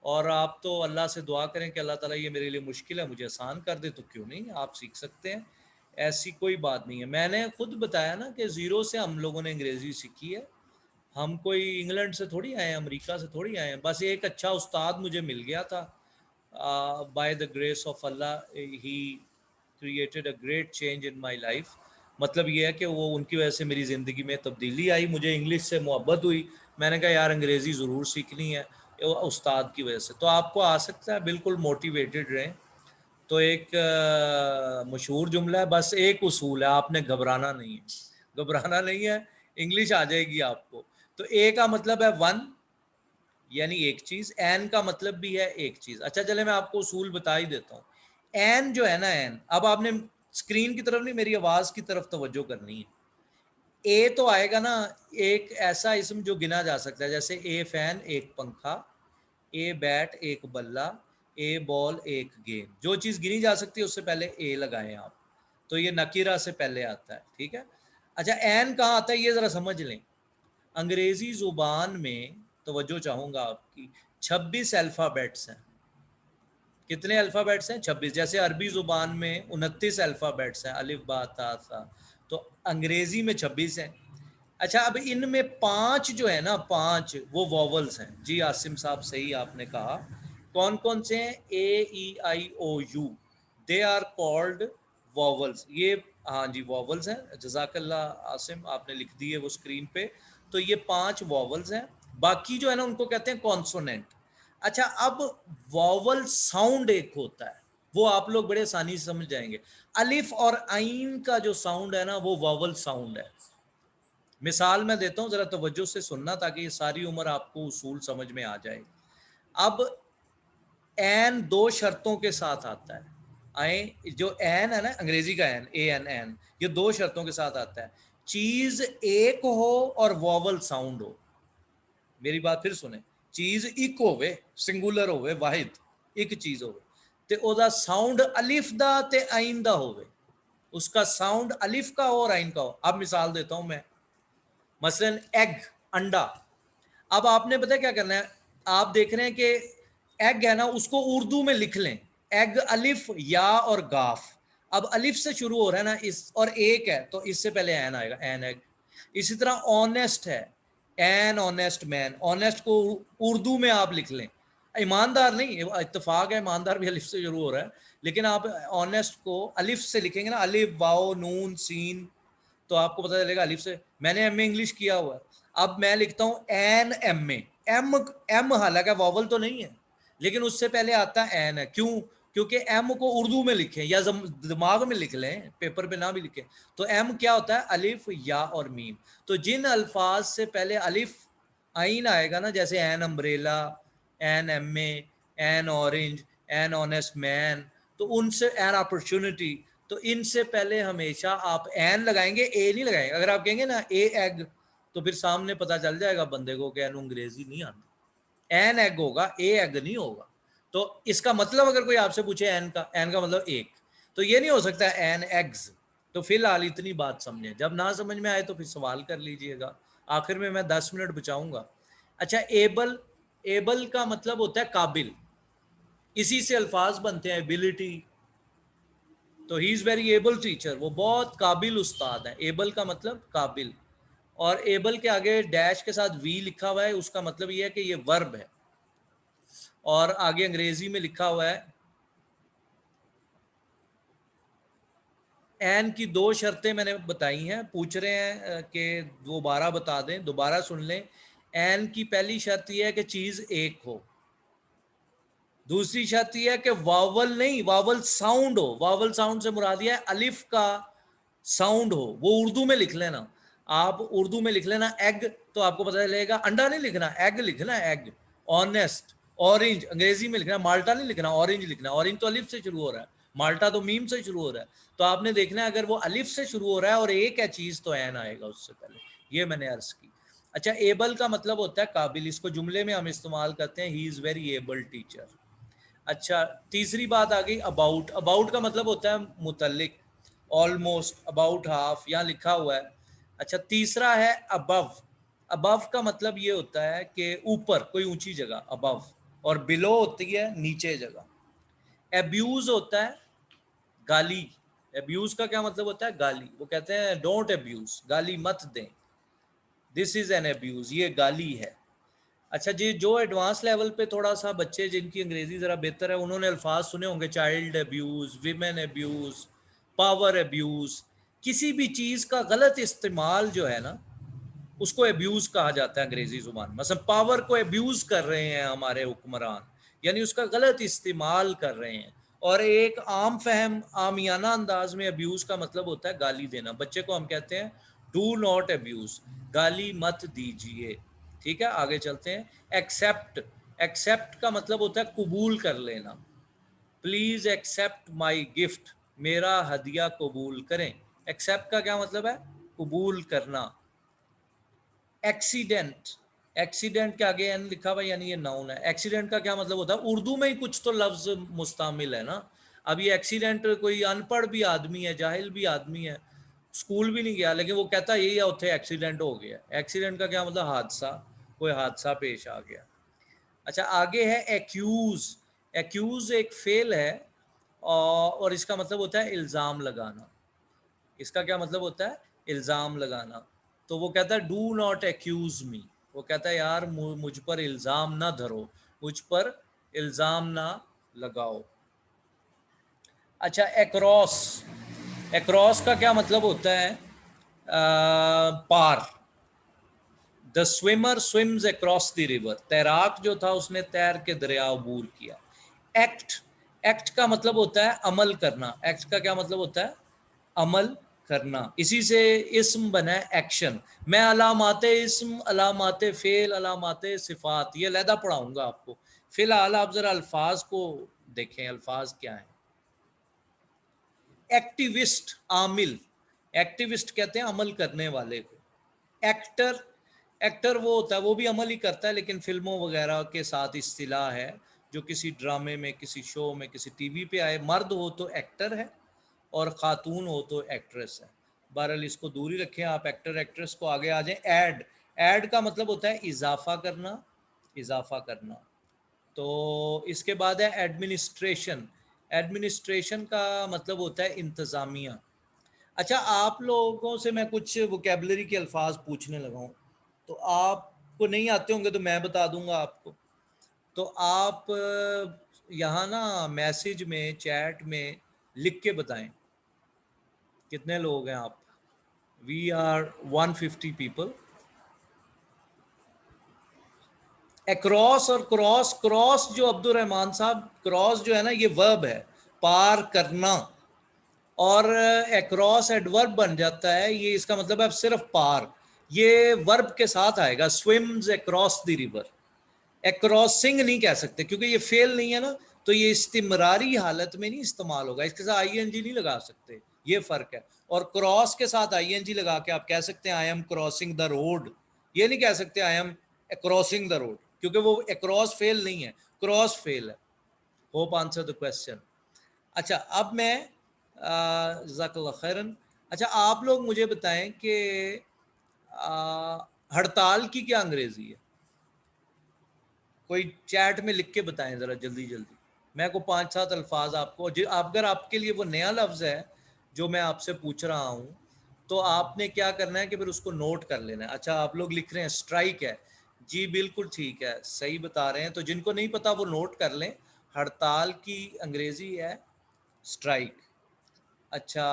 और आप तो अल्लाह से दुआ करें कि अल्लाह ताला ये मेरे लिए मुश्किल है, मुझे आसान कर दे, तो क्यों नहीं आप सीख सकते हैं। ऐसी कोई बात नहीं है। मैंने खुद बताया ना कि ज़ीरो से हम लोगों ने अंग्रेज़ी सीखी है। हम कोई इंग्लैंड से थोड़ी आए हैं, अमेरिका से थोड़ी आए हैं। बस एक अच्छा उस्ताद मुझे मिल गया था, by the grace of Allah he created a great change in my life. मतलब ये है कि वो उनकी वजह से मेरी ज़िंदगी में तब्दीली आई, मुझे इंग्लिश से मोहब्बत हुई। मैंने कहा यार अंग्रेज़ी ज़रूर सीखनी है, उस्ताद की वजह से। तो आपको आ सकता है, बिल्कुल मोटिवेटेड रहें। तो एक मशहूर जुमला है, बस एक उसूल है, आपने घबराना नहीं है, घबराना नहीं है, इंग्लिश आ जाएगी आपको। तो ए का मतलब है वन, यानी एक चीज। एन का मतलब भी है एक चीज। अच्छा चले मैं आपको उसूल बता ही देता हूँ। एन जो है ना, एन, अब आपने स्क्रीन की तरफ नहीं, मेरी आवाज की तरफ तवज्जो करनी है। ए तो आएगा ना, एक ऐसा इसम जो गिना जा सकता है, जैसे ए फैन एक पंखा, ए बैट एक बल्ला, ए बॉल एक गेंद। जो चीज गिनी जा सकती है उससे पहले ए लगाएं आप, तो ये नकीरा से पहले आता है, ठीक है। अच्छा, एन कहाँ आता है ये जरा समझ लें। अंग्रेजी जुबान में तवज्जो चाहूंगा आपकी, 26 अल्फाबेट्स हैं। कितने अल्फाबेट्स हैं? 26। जैसे अरबी जुबान में 29 अल्फाबेट्स हैं, अलिफ बा ता सा, तो अंग्रेजी में 26 हैं। अच्छा, अब इनमें 5 जो है ना, 5 वो वॉवल्स हैं। जी आसिम साहब, सही आपने कहा। कौन कौन से हैं? A E I O U, they are called vowels. ये हाँ जी वॉवल्स हैं, जज़ाकल्लाह आसिम, आपने लिख दी है वो स्क्रीन पे। तो ये 5 वॉवल्स हैं, बाकी जो है ना उनको कहते हैं कॉन्सोनेंट। अच्छा, अब वॉवल साउंड एक होता है, वो आप लोग बड़े आसानी से समझ जाएंगे। अलिफ और आइन का जो साउंड है ना, वो वॉवल साउंड है। मिसाल मैं देता हूं, जरा तवज्जो से सुनना ताकि ये सारी उम्र आपको उसूल समझ में आ जाए। अब एन 2 शर्तों के साथ आता है। आए, जो एन है ना, अंग्रेजी का एन, ए एन एन, ये 2 शर्तों के साथ आता है। चीज एक हो और वॉवल साउंड हो। मेरी बात फिर सुने, चीज एक होवे, सिंगुलर होवे, वाहिद एक चीज होवे, ते ओदा साउंड अलिफ दा ते आइन दा होवे। उसका साउंड अलिफ का हो और आइन का हो। अब मिसाल देता हूं मैं, मसलन एग, अंडा। अब आपने पता क्या करना है, आप देख रहे हैं कि एग है ना, उसको उर्दू में लिख लें, एग अलिफ या और गाफ। अब अलिफ से शुरू हो रहा है ना इस, और एक है तो इससे पहले एन आएगा, एन एग। इसी तरह ऑनेस्ट है, एन ऑनेस्ट मैन। ऑनेस्ट को उर्दू में आप लिख लें, ईमानदार नहीं, इत्तेफाक है ईमानदार भी अलिफ से शुरू हो रहा है, लेकिन आप ऑनेस्ट को अलिफ से लिखेंगे ना, अलिफ वाओ नून सीन, तो आपको पता चलेगा अलिफ से। मैंने एम ए इंग्लिश किया हुआ है। अब मैं लिखता हूं an M A, M M हालांकि वॉवल तो नहीं है, लेकिन उससे पहले आता है एन है। क्यों? क्योंकि एम को उर्दू में लिखें या दिमाग में लिख लें, पेपर पे ना भी लिखें, तो एम क्या होता है? अलिफ या और मीम। तो जिन अल्फाज से पहले अलिफ आइन आएगा ना, जैसे an umbrella, an M A, an orange, an honest man, तो उनसे एन अपॉर्चुनिटी, तो इनसे पहले हमेशा आप एन लगाएंगे, ए नहीं लगाएंगे। अगर आप कहेंगे ना ए एग, तो फिर सामने पता चल जाएगा बंदे को कि एन अंग्रेजी नहीं आती, एन एग होगा, ए एग नहीं होगा। तो इसका मतलब अगर कोई आपसे पूछे एन का मतलब एक, तो ये नहीं हो सकता एन एग्स। तो फिलहाल इतनी बात समझें, जब ना समझ में आए तो फिर सवाल कर लीजिएगा, आखिर में मैं 10 मिनट बचाऊंगा। अच्छा, एबल, एबल का मतलब होता है काबिल, इसी से अल्फाज बनते हैं एबिलिटी। तो he is very able teacher, वो बहुत काबिल उस्ताद है। एबल का मतलब काबिल, और एबल के आगे डैश के साथ वी लिखा हुआ है, उसका मतलब ये है कि ये वर्ब है। और आगे अंग्रेजी में लिखा हुआ है, एन की 2 शर्तें मैंने बताई हैं। पूछ रहे हैं कि दोबारा बता दें, दोबारा सुन लें। एन की पहली शर्त यह है कि चीज एक हो। दूसरी शर्त यह है कि वावल नहीं, वावल साउंड हो। वावल साउंड से मुराद यह है अलिफ का साउंड हो, वो उर्दू में लिख लेना। आप उर्दू में लिख लेना एग, तो आपको पता चलेगा। अंडा नहीं लिखना, एग लिखना, एग। ऑनेस्ट, ऑरेंज अंग्रेजी में लिखना, माल्टा नहीं लिखना, ऑरेंज लिखना। ऑरेंज तो अलिफ से शुरू हो रहा है, माल्टा तो मीम से शुरू हो रहा है। तो आपने देखना है अगर वो अलिफ से शुरू हो रहा है और एक है चीज, तो एन आएगा उससे पहले। ये मैंने अर्ज की। अच्छा, एबल का मतलब होता है काबिल, इसको जुमले में हम इस्तेमाल करते हैं, he is very able teacher. अच्छा, तीसरी बात आ गई अबाउट। अबाउट का मतलब होता है मुतल्लिक, ऑलमोस्ट, अबाउट हाफ, यहाँ लिखा हुआ है। अच्छा, तीसरा है अबव। अबव का मतलब ये होता है कि ऊपर, कोई ऊंची जगह, अबव। और बिलो होती है नीचे जगह। एब्यूज होता है गाली। एब्यूज का क्या मतलब होता है? गाली। वो कहते हैं डोंट एब्यूज, गाली मत दें, दिस इज एन एब्यूज, ये गाली है। अच्छा जी, जो एडवांस लेवल पे थोड़ा सा बच्चे जिनकी अंग्रेजी ज़रा बेहतर है, उन्होंने अल्फाज सुने होंगे, child abuse, women abuse, power abuse. किसी भी चीज़ का गलत इस्तेमाल जो है ना, उसको अब्यूज़ कहा जाता है अंग्रेजी ज़ुबान में। मतलब पावर को अब्यूज़ कर रहे हैं हमारे हुक्मरान, यानी उसका गलत इस्तेमाल कर रहे हैं। और एक आम फहम आमियाना अंदाज में अब्यूज़ का मतलब होता है गाली देना। बच्चे को हम कहते हैं डू नॉट अब्यूज़, गाली मत दीजिए। ठीक है, आगे चलते हैं। एक्सेप्ट, एक्सेप्ट का मतलब होता है कबूल कर लेना। प्लीज एक्सेप्ट माई गिफ्ट, मेरा हदिया कबूल करें। एक्सेप्ट का क्या मतलब है? कबूल करना। एक्सीडेंट, एक्सीडेंट के आगे एन लिखा हुआ यानी ये नाउन है। एक्सीडेंट का क्या मतलब होता है? उर्दू में ही कुछ तो लफ्ज मुस्तामिल है ना। अब ये एक्सीडेंट, कोई अनपढ़ भी आदमी है, जाहिल भी आदमी है, स्कूल भी नहीं गया, लेकिन वो कहता यही है उथे एक्सीडेंट हो गया। एक्सीडेंट का क्या मतलब? हादसा, कोई हादसा पेश आ गया। अच्छा, आगे है एक्यूज। एक्यूज एक फेल है और इसका मतलब होता है इल्ज़ाम लगाना। इसका क्या मतलब होता है? इल्ज़ाम लगाना। तो वो कहता है डू नॉट एक्यूज मी। वो कहता है यार मुझ पर इल्ज़ाम ना धरो, मुझ पर इल्ज़ाम ना लगाओ। अच्छा, एक्रॉस। एक्रॉस का क्या मतलब होता है? पार। The swimmer swims across the river. तैराक जो था उसने तैर के दरिया अबूर किया। एक्ट, एक्ट का मतलब होता है अमल करना। एक्ट का क्या मतलब होता है? अमल करना। इसी से इस्म बना है एक्शन। मैं अलामाते इस्म, अलामाते फेल, अलामाते सिफात ये लहदा पढ़ाऊंगा आपको। फिलहाल आप जरा अल्फाज को देखें, अल्फाज क्या है। एक्टिविस्ट, आमिल। एक्टिविस्ट कहते हैं अमल करने वाले को। एक्टर, एक्टर वो होता है, वो भी अमल ही करता है, लेकिन फिल्मों वगैरह के साथ इस्तिलाह है, जो किसी ड्रामे में, किसी शो में, किसी टीवी पे आए। मर्द हो तो एक्टर है और ख़ातून हो तो एक्ट्रेस है। बहरहाल इसको दूरी रखें आप एक्टर एक्ट्रेस को। आगे आ जाएं। ऐड, ऐड का मतलब होता है इजाफा करना, इजाफा करना। तो इसके बाद है एडमिनिस्ट्रेशन। एडमिनिस्ट्रेशन का मतलब होता है इंतज़ामिया। अच्छा, आप लोगों से मैं कुछ वोकेबलरी के अल्फाज पूछने लगा हूँ, तो आपको नहीं आते होंगे तो मैं बता दूंगा आपको। तो आप यहाँ ना मैसेज में, चैट में लिख के बताएं कितने लोग हैं आप। We are 150 people. अक्रॉस और क्रॉस, क्रॉस जो अब्दुल रहमान साहब, क्रॉस जो है ना ये वर्ब है, पार करना, और अक्रॉस एडवर्ब बन जाता है। ये इसका मतलब है सिर्फ पार, ये वर्ब के साथ आएगा। Swims across the river. Acrossing नहीं कह सकते क्योंकि ये फेल नहीं है ना, तो ये इस्तिमरारी हालत में नहीं इस्तेमाल होगा। इसके साथ आईएनजी नहीं लगा सकते, ये फर्क है। और क्रॉस के साथ आईएनजी लगा के आप कह सकते हैं I am crossing the road. ये नहीं कह सकते I am crossing the road, क्योंकि वो अक्रॉस फेल नहीं है, क्रॉस फेल है। Hope answer the question. अच्छा, अब मैं जज़ाकल्लाह खैरन। अच्छा, आप लोग मुझे बताएं कि हड़ताल की क्या अंग्रेजी है? कोई चैट में लिख के बताएं ज़रा जल्दी जल्दी। मैं को 5-7 अल्फाज आपको, अगर आपके लिए वो नया लफ्ज़ है जो मैं आपसे पूछ रहा हूँ, तो आपने क्या करना है कि फिर उसको नोट कर लेना है। अच्छा, आप लोग लिख रहे हैं स्ट्राइक है। जी बिल्कुल ठीक है, सही बता रहे हैं। तो जिनको नहीं पता वो नोट कर लें। हड़ताल की अंग्रेजी है स्ट्राइक। अच्छा,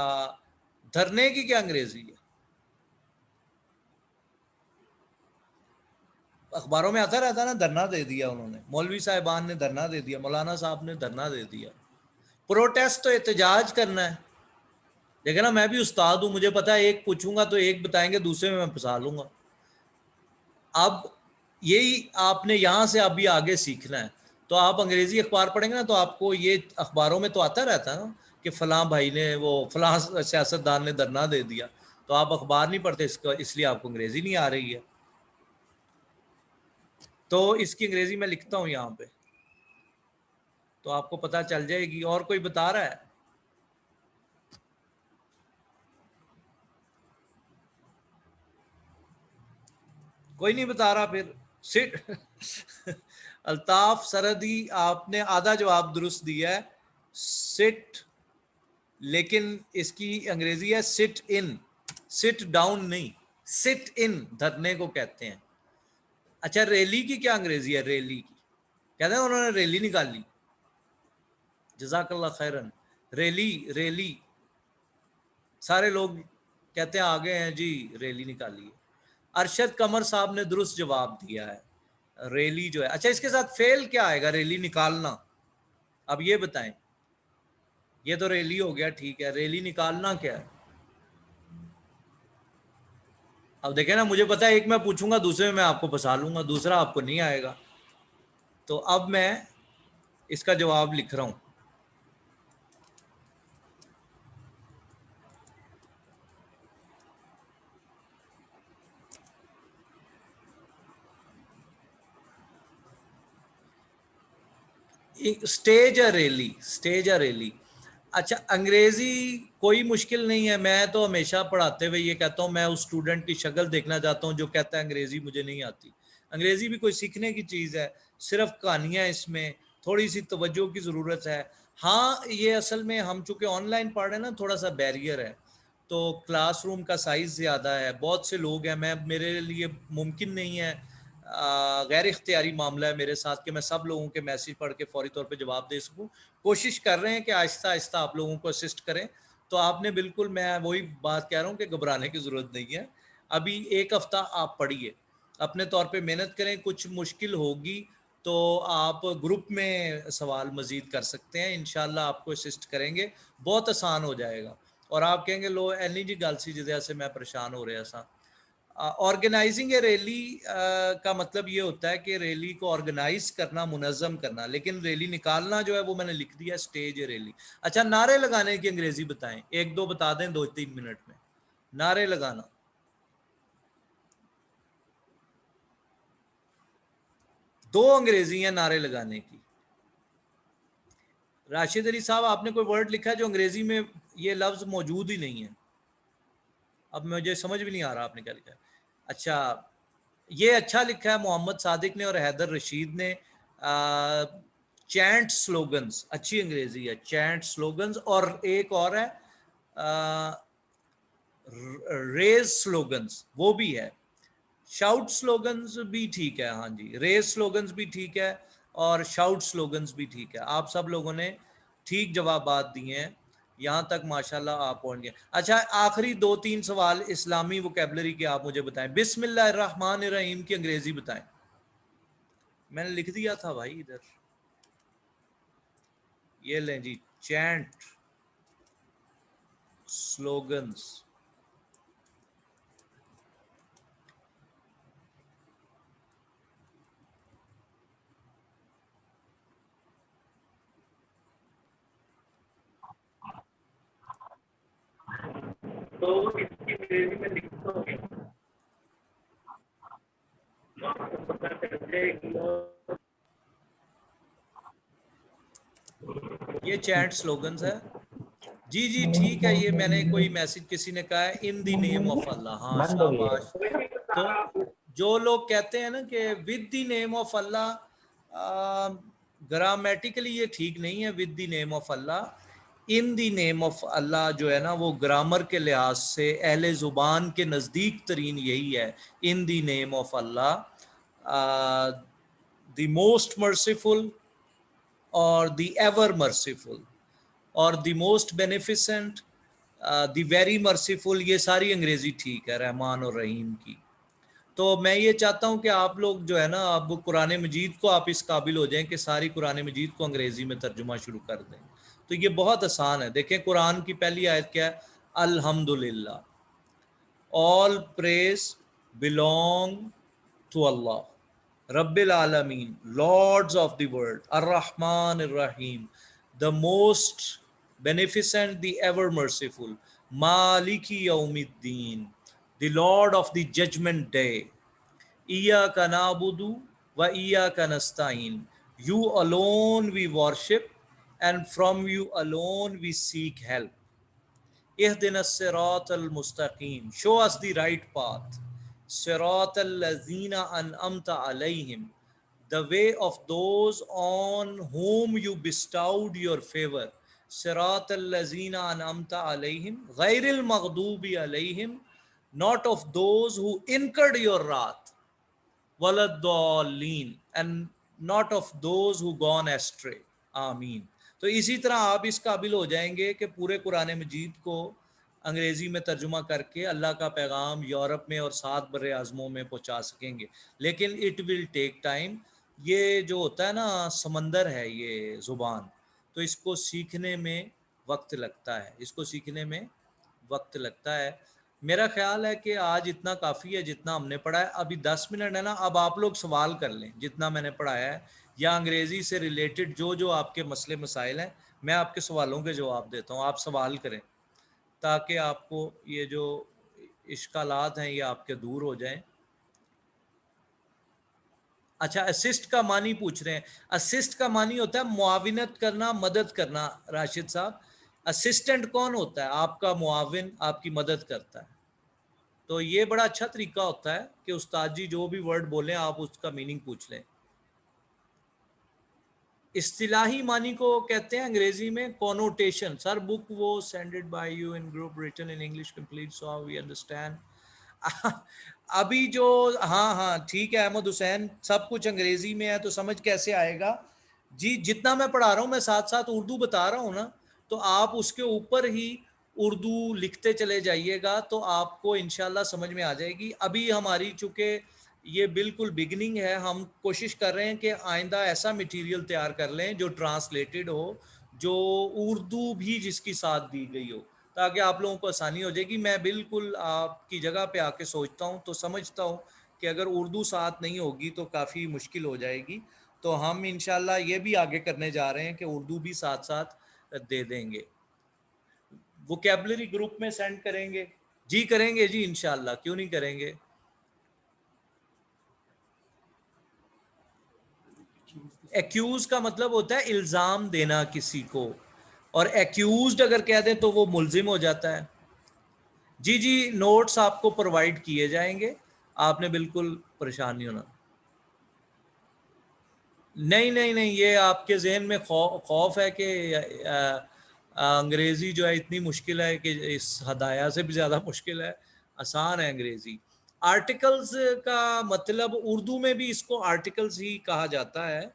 धरने की क्या अंग्रेजी है? अखबारों में आता रहता है ना, धरना दे दिया उन्होंने, मौलवी साहिबान ने धरना दे दिया, मौलाना साहब ने धरना दे दिया। प्रोटेस्ट तो एहतजाज करना है। देखा ना, मैं भी उस्ताद हूँ, मुझे पता है एक पूछूंगा तो एक बताएंगे, दूसरे में मैं फंसा लूंगा। अब यही आपने यहाँ से अभी आगे सीखना है। तो आप अंग्रेजी अखबार पढ़ेंगे ना, तो आपको ये अखबारों में तो आता रहता है ना कि फलां भाई ने, वो फलां सियासतदान ने धरना दे दिया। तो आप अखबार नहीं पढ़ते इसका, इसलिए आपको अंग्रेजी नहीं आ रही है। तो इसकी अंग्रेजी मैं लिखता हूँ यहाँ पे, तो आपको पता चल जाएगी। और कोई बता रहा है? कोई नहीं बता रहा फिर। सिट अल्ताफ सरदी, आपने आधा जवाब दुरुस्त दिया है, सिट, लेकिन इसकी अंग्रेजी है सिट इन। सिट डाउन नहीं, सिट इन धरने को कहते हैं। अच्छा, रैली की क्या अंग्रेजी है? रैली की कहते हैं उन्होंने रैली निकाली। जज़ाकल्लाह खैरन। रैली, रैली, सारे लोग कहते हैं आ गए हैं जी, रैली निकाली है। अरशद कमर साहब ने दुरुस्त जवाब दिया है, रैली जो है। अच्छा, इसके साथ फेल क्या आएगा? रैली निकालना। अब ये बताएं, ये तो रैली हो गया, ठीक है, रैली निकालना क्या है? अब देखें ना, मुझे पता है एक मैं पूछूंगा, दूसरे में मैं आपको फंसा लूंगा, दूसरा आपको नहीं आएगा। तो अब मैं इसका जवाब लिख रहा हूं। स्टेज अ रैली। अच्छा, अंग्रेजी कोई मुश्किल नहीं है। मैं तो हमेशा पढ़ाते हुए ये कहता हूँ, मैं उस स्टूडेंट की शक्ल देखना चाहता हूँ जो कहता है अंग्रेजी मुझे नहीं आती। अंग्रेजी भी कोई सीखने की चीज़ है, सिर्फ कहानियाँ, इसमें थोड़ी सी तवज्जो की ज़रूरत है। हाँ, ये असल में हम चूँकि ऑनलाइन पढ़ रहे हैं ना, थोड़ा सा बैरियर है, तो क्लासरूम का साइज़ ज़्यादा है, बहुत से लोग हैं, मेरे लिए मुमकिन नहीं है, गैर इख्तियारी मामला है मेरे साथ कि मैं सब लोगों के मैसेज पढ़ के फौरी तौर पे जवाब दे सकूं। कोशिश कर रहे हैं कि आहिस्ता आहिस्ता आप लोगों को असिस्ट करें। तो आपने बिल्कुल, मैं वही बात कह रहा हूँ कि घबराने की ज़रूरत नहीं है। अभी एक हफ्ता आप पढ़िए, अपने तौर पे मेहनत करें। कुछ मुश्किल होगी तो आप ग्रुप में सवाल मज़ीद कर सकते हैं, इंशाल्लाह आपको असिस्ट करेंगे, बहुत आसान हो जाएगा। और आप कहेंगे लो एनी जी गल सी जिहदे से मैं परेशान हो रहा सा। ऑर्गेनाइजिंग ए रैली का मतलब ये होता है कि रैली को ऑर्गेनाइज करना, मुनज़्ज़म करना, लेकिन रैली निकालना जो है वो मैंने लिख दिया स्टेज रैली। अच्छा, नारे लगाने की अंग्रेजी बताएं, एक दो बता दें 2-3 मिनट में। नारे लगाना, दो अंग्रेजी है नारे लगाने की। राशिद अली साहब, आपने कोई वर्ड लिखा है जो अंग्रेजी में ये लफ्ज मौजूद ही नहीं है? अब मुझे समझ भी नहीं आ रहा आपने क्या लिखा है। अच्छा, ये अच्छा लिखा है मोहम्मद सादिक ने और हैदर रशीद ने। चैंट स्लोगन्स, अच्छी अंग्रेजी है, चैंट स्लोगन्स। और एक और है रेज स्लोगन्स, वो भी है। शाउट स्लोगन्स भी ठीक है, हाँ जी, रेज स्लोगन्स भी ठीक है और शाउट स्लोगन्स भी ठीक है। आप सब लोगों ने ठीक जवाब दिए हैं, यहाँ तक माशाल्लाह आप पहुंच गए। अच्छा, आखिरी 2-3 सवाल इस्लामी वोकैबुलरी के आप मुझे बताएं। बिस्मिल्लाहिर्रहमानिर्रहीम की अंग्रेजी बताएं। मैंने लिख दिया था भाई इधर, ये लें जी, चैंट स्लोगन्स। तो इसकी अंग्रेजी में लिखोगे ये चैंट स्लोगन्स है जी। जी ठीक है, ये मैंने कोई मैसेज किसी ने कहा है in the name of Allah. हाँ, शाबाश। तो जो लोग कहते हैं ना कि with the name of Allah, grammatically ये ठीक नहीं है। With the name of Allah, in the name of Allah जो है ना, वो ग्रामर के लिहाज से अहले ज़ुबान के नज़दीक तरीन यही है। In the name of Allah, the most merciful और द एवर मर्सीफुल और the most beneficent, the very merciful, ये सारी अंग्रेजी ठीक है रहमान और रहीम की। तो मैं ये चाहता हूं कि आप लोग जो है ना, अब कुरान मजीद को आप इस काबिल हो जाएं कि सारी कुरान मजीद को अंग्रेजी में तर्जुमा शुरू कर दें। तो ये बहुत आसान है। देखें, कुरान की पहली आयत क्या है? अल्हम्दुलिल्लाह, all praise belong to Allah रब्बिल आलमीन, लॉर्ड्स ऑफ द वर्ल्ड, अर्रहमान अर्रहीम, the most beneficent, the ever merciful, maliki yawmiddin, the lord of the judgment day, iyyaka na'budu wa iyyaka nasta'in, you alone we worship and from you alone we seek help. Ihdina as-sirat al-mustaqim, show us the right path. Sirat al-lazina an'amta alayhim, the way of those on whom you bestowed your favor. Sirat al-lazina an'amta alayhim, ghairil maghdubi alayhim, not of those who incurred your wrath, वलद्दौलीन, and not of those who gone astray. आमीन। तो इसी तरह आप इस काबिल हो जाएंगे कि पूरे कुरान मजीद को अंग्रेज़ी में तर्जुमा करके अल्लाह का पैगाम यूरोप में और 7 बर्रे आज़मों में पहुंचा सकेंगे। लेकिन इट विल टेक टाइम। ये जो होता है ना, समंदर है ये ज़ुबान, तो इसको सीखने में वक्त लगता है, इसको सीखने में वक्त लगता है। मेरा ख्याल है कि आज इतना काफ़ी है जितना हमने पढ़ा है। अभी 10 मिनट है ना, अब आप लोग सवाल कर लें जितना मैंने पढ़ाया है, या अंग्रेज़ी से रिलेटेड जो जो आपके मसले मसाइल हैं, मैं आपके सवालों के जवाब देता हूँ। आप सवाल करें ताकि आपको ये जो इश्कालात हैं ये आपके दूर हो जाएं। अच्छा, असिस्ट का मानी पूछ रहे हैं। असिस्ट का मानी होता है मुआविनत करना, मदद करना। राशिद साहब, असिस्टेंट कौन होता है? आपका मुआविन, आपकी मदद करता है। तो ये बड़ा अच्छा तरीका होता है कि उस्ताद जी जो भी वर्ड बोले आप उसका मीनिंग पूछ लें। इस्तिलाही मानी को कहते हैं अंग्रेजी में कॉनोटेशन। सर बुक वो sended by you in group written in English complete so we understand. अभी जो, हाँ हाँ ठीक है अहमद हुसैन, सब कुछ अंग्रेजी में है तो समझ कैसे आएगा जी। जितना मैं पढ़ा रहा हूँ मैं साथ साथ उर्दू बता रहा हूँ ना, तो आप उसके ऊपर ही उर्दू लिखते चले जाइएगा तो आपको इंशाल्लाह समझ में आ जाएगी। अभी हमारी चूंकि ये बिल्कुल बिगिनिंग है, हम कोशिश कर रहे हैं कि आइंदा ऐसा मटेरियल तैयार कर लें जो ट्रांसलेटेड हो, जो उर्दू भी जिसकी साथ दी गई हो, ताकि आप लोगों को आसानी हो जाएगी। मैं बिल्कुल आपकी जगह पे आके सोचता हूँ तो समझता हूँ कि अगर उर्दू साथ नहीं होगी तो काफ़ी मुश्किल हो जाएगी। तो हम इंशाल्लाह ये भी आगे करने जा रहे हैं कि उर्दू भी साथ साथ दे देंगे। वोकैबुलरी ग्रुप में सेंड करेंगे जी, करेंगे जी इंशाल्लाह, क्यों नहीं करेंगे। एक्यूज का मतलब होता है इल्जाम देना किसी को, और एक्यूज्ड अगर कह दें तो वो मुल्जिम हो जाता है। जी जी, नोट्स आपको प्रोवाइड किए जाएंगे, आपने बिल्कुल परेशान नहीं होना। नहीं नहीं नहीं, ये आपके जहन में खौफ है कि अंग्रेजी जो है इतनी मुश्किल है कि इस हदाया से भी ज़्यादा मुश्किल है। आसान है अंग्रेजी। आर्टिकल्स का मतलब उर्दू में भी इसको आर्टिकल्स ही कहा जाता है।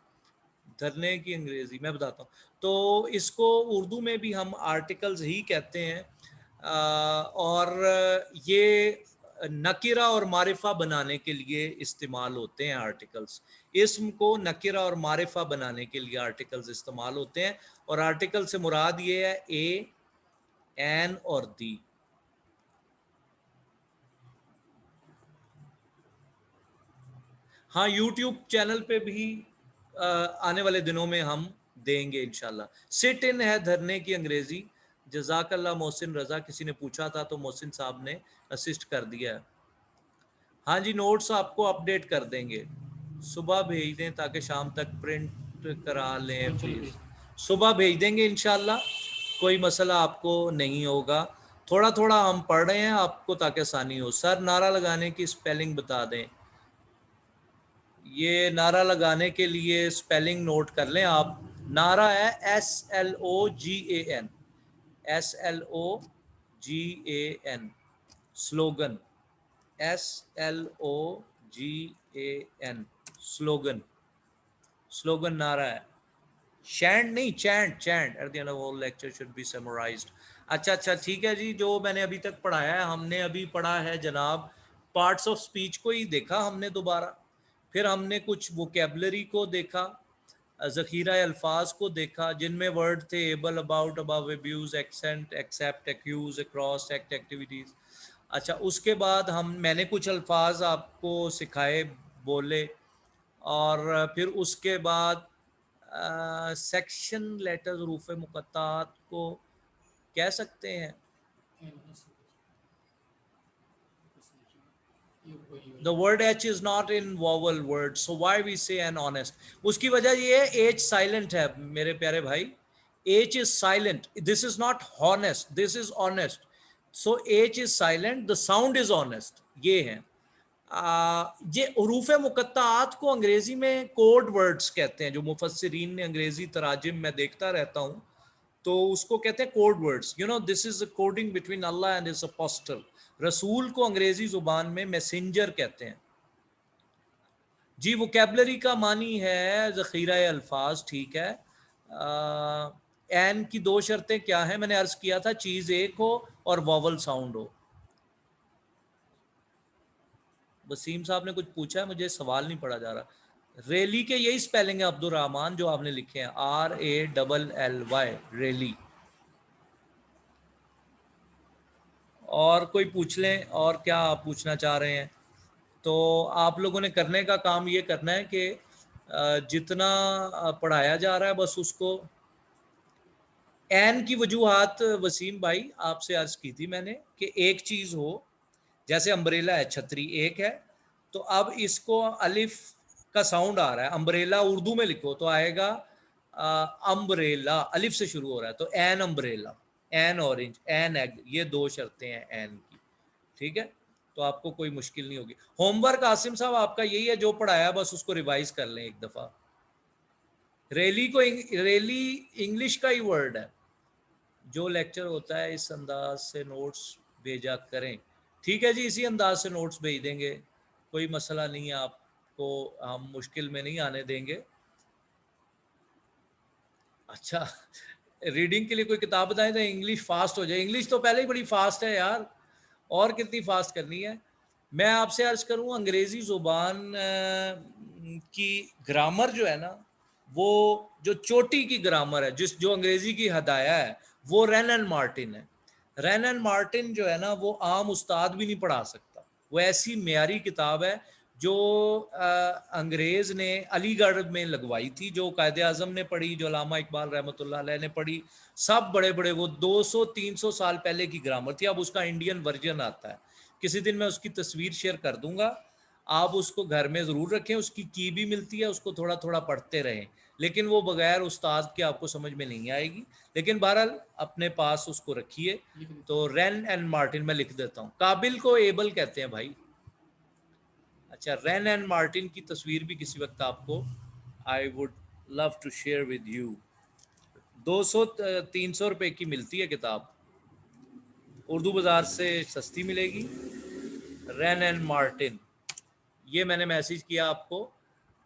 धरने की अंग्रेजी मैं बताता हूँ, तो इसको उर्दू में भी हम आर्टिकल्स ही कहते हैं। और ये नकीरा और मारिफा बनाने के लिए इस्तेमाल होते हैं आर्टिकल्स। इस्म को नकीरा और मारिफा बनाने के लिए आर्टिकल्स इस्तेमाल होते हैं, और आर्टिकल से मुराद ये है ए, एन और दी। हाँ, यूट्यूब चैनल पे भी आने वाले दिनों में हम देंगे इंशाल्लाह। सिट इन है धरने की अंग्रेजी। जज़ाकल्लाह मोहसिन रजा, किसी ने पूछा था तो मोहसिन साहब ने असिस्ट कर दिया है। हाँ जी, नोट्स आपको अपडेट कर देंगे, सुबह भेज दें ताकि शाम तक प्रिंट करा लें प्लीज़। सुबह भेज देंगे इंशाल्लाह, कोई मसला आपको नहीं होगा। थोड़ा थोड़ा हम पढ़ रहे हैं आपको ताकि आसानी हो। सर नारा लगाने की स्पेलिंग बता दें। ये नारा लगाने के लिए स्पेलिंग नोट कर लें आप। नारा है SLOGAN, SLOGAN। Slogan SLOGAN, slogan. Slogan नारा है, चैंट नहीं, chant. Chant at the end of all lecture should be summarised. अच्छा ठीक है जी, जो मैंने अभी तक पढ़ाया है, हमने अभी पढ़ा है जनाब पार्ट्स ऑफ स्पीच को ही देखा हमने दोबारा, फिर हमने कुछ वोकेबलरी को देखा, ज़ख़ीरा अल्फाज को देखा जिनमें वर्ड थे able, about, above, abuse, accent, except, accuse, across, act, activities. अच्छा, उसके बाद मैंने कुछ अल्फाज आपको सिखाए, बोले, और फिर उसके बाद सेक्शन लेटर्स, हरूफ मुक़त्तात को कह सकते हैं। The word H is not in vowel word, so why we say an honest? उसकी वजह ये है H silent है मेरे प्यारे भाई, H is silent. This is not honest, this is honest. So H is silent, the sound is honest. ये है। ये हरूफ मुक़त्तात को अंग्रेजी में कोड वर्ड्स कहते हैं, जो मुफस्सिरीन ने अंग्रेजी तराजिम में देखता रहता हूँ तो उसको कहते हैं code words. You know, this is coding between Allah and his apostle. रसूल को अंग्रेजी जुबान में मैसेंजर कहते हैं जी। वोकैबलरी का मानी है ज़ख़ीरा अल्फाज, ठीक है। एन की दो शर्तें क्या है, मैंने अर्ज किया था, चीज़ एक हो और वॉवल साउंड हो। वसीम साहब ने कुछ पूछा है, मुझे सवाल नहीं पढ़ा जा रहा। रैली के यही स्पेलिंग है अब्दुर्रहमान जो आपने लिखे हैं, RALLY, रैली। और कोई पूछ लें, और क्या आप पूछना चाह रहे हैं। तो आप लोगों ने करने का काम ये करना है कि जितना पढ़ाया जा रहा है बस उसको। एन की वजूहात वसीम भाई आपसे अर्ज की थी मैंने कि एक चीज़ हो, जैसे अम्ब्रेला है, छतरी एक है, तो अब इसको अलिफ का साउंड आ रहा है। अम्ब्रेला उर्दू में लिखो तो आएगा अम्ब्रेला, अलिफ से शुरू हो रहा है तो N umbrella, N orange, an egg, ये 2 शर्तें हैं एन की, ठीक है। तो आपको कोई मुश्किल नहीं होगी। होमवर्क आसिम साहब आपका यही है, जो पढ़ाया बस उसको रिवाइज कर लें एक दफा। रैली को रैली इंग्लिश का ही वर्ड है। जो लेक्चर होता है इस अंदाज से नोट्स भेजा करें, ठीक है जी, इसी अंदाज से नोट्स भेज देंगे, कोई मसला नहीं है, आपको हम मुश्किल में नहीं आने देंगे। अच्छा, रीडिंग के लिए कोई किताब बताएं तो इंग्लिश फास्ट हो जाए। इंग्लिश तो पहले ही बड़ी फास्ट है यार, और कितनी फास्ट करनी है। मैं आपसे अर्ज करूं, अंग्रेजी जुबान की ग्रामर जो है ना, वो जो चोटी की ग्रामर है, जो अंग्रेजी की हदाया है, वो रैन एंड मार्टिन है। रैन एंड मार्टिन जो है ना, वो आम उस्ताद भी नहीं पढ़ा सकता। वो ऐसी म्यारी किताब है जो अंग्रेज ने अलीगढ़ में लगवाई थी, जो कायदे आजम ने पढ़ी, जो अल्लामा इकबाल रहमतुल्लाह अलैह ने पढ़ी, सब बड़े बड़े, वो 200-300 साल पहले की ग्रामर थी। अब उसका इंडियन वर्जन आता है, किसी दिन मैं उसकी तस्वीर शेयर कर दूंगा, आप उसको घर में ज़रूर रखें। उसकी की भी मिलती है, उसको थोड़ा थोड़ा पढ़ते रहें, लेकिन वो बगैर उस्ताद के आपको समझ में नहीं आएगी। लेकिन बहरहाल अपने पास उसको रखिए। तो रैन एंड मार्टिन मैं लिख देता हूँ। काबिल को एबल कहते हैं भाई। अच्छा, रैन एंड मार्टिन की तस्वीर भी किसी वक्त आपको I would love to share with you. 200-300 रुपए की मिलती है किताब, उर्दू बाजार से सस्ती मिलेगी। रैन एंड मार्टिन, ये मैंने मैसेज किया आपको।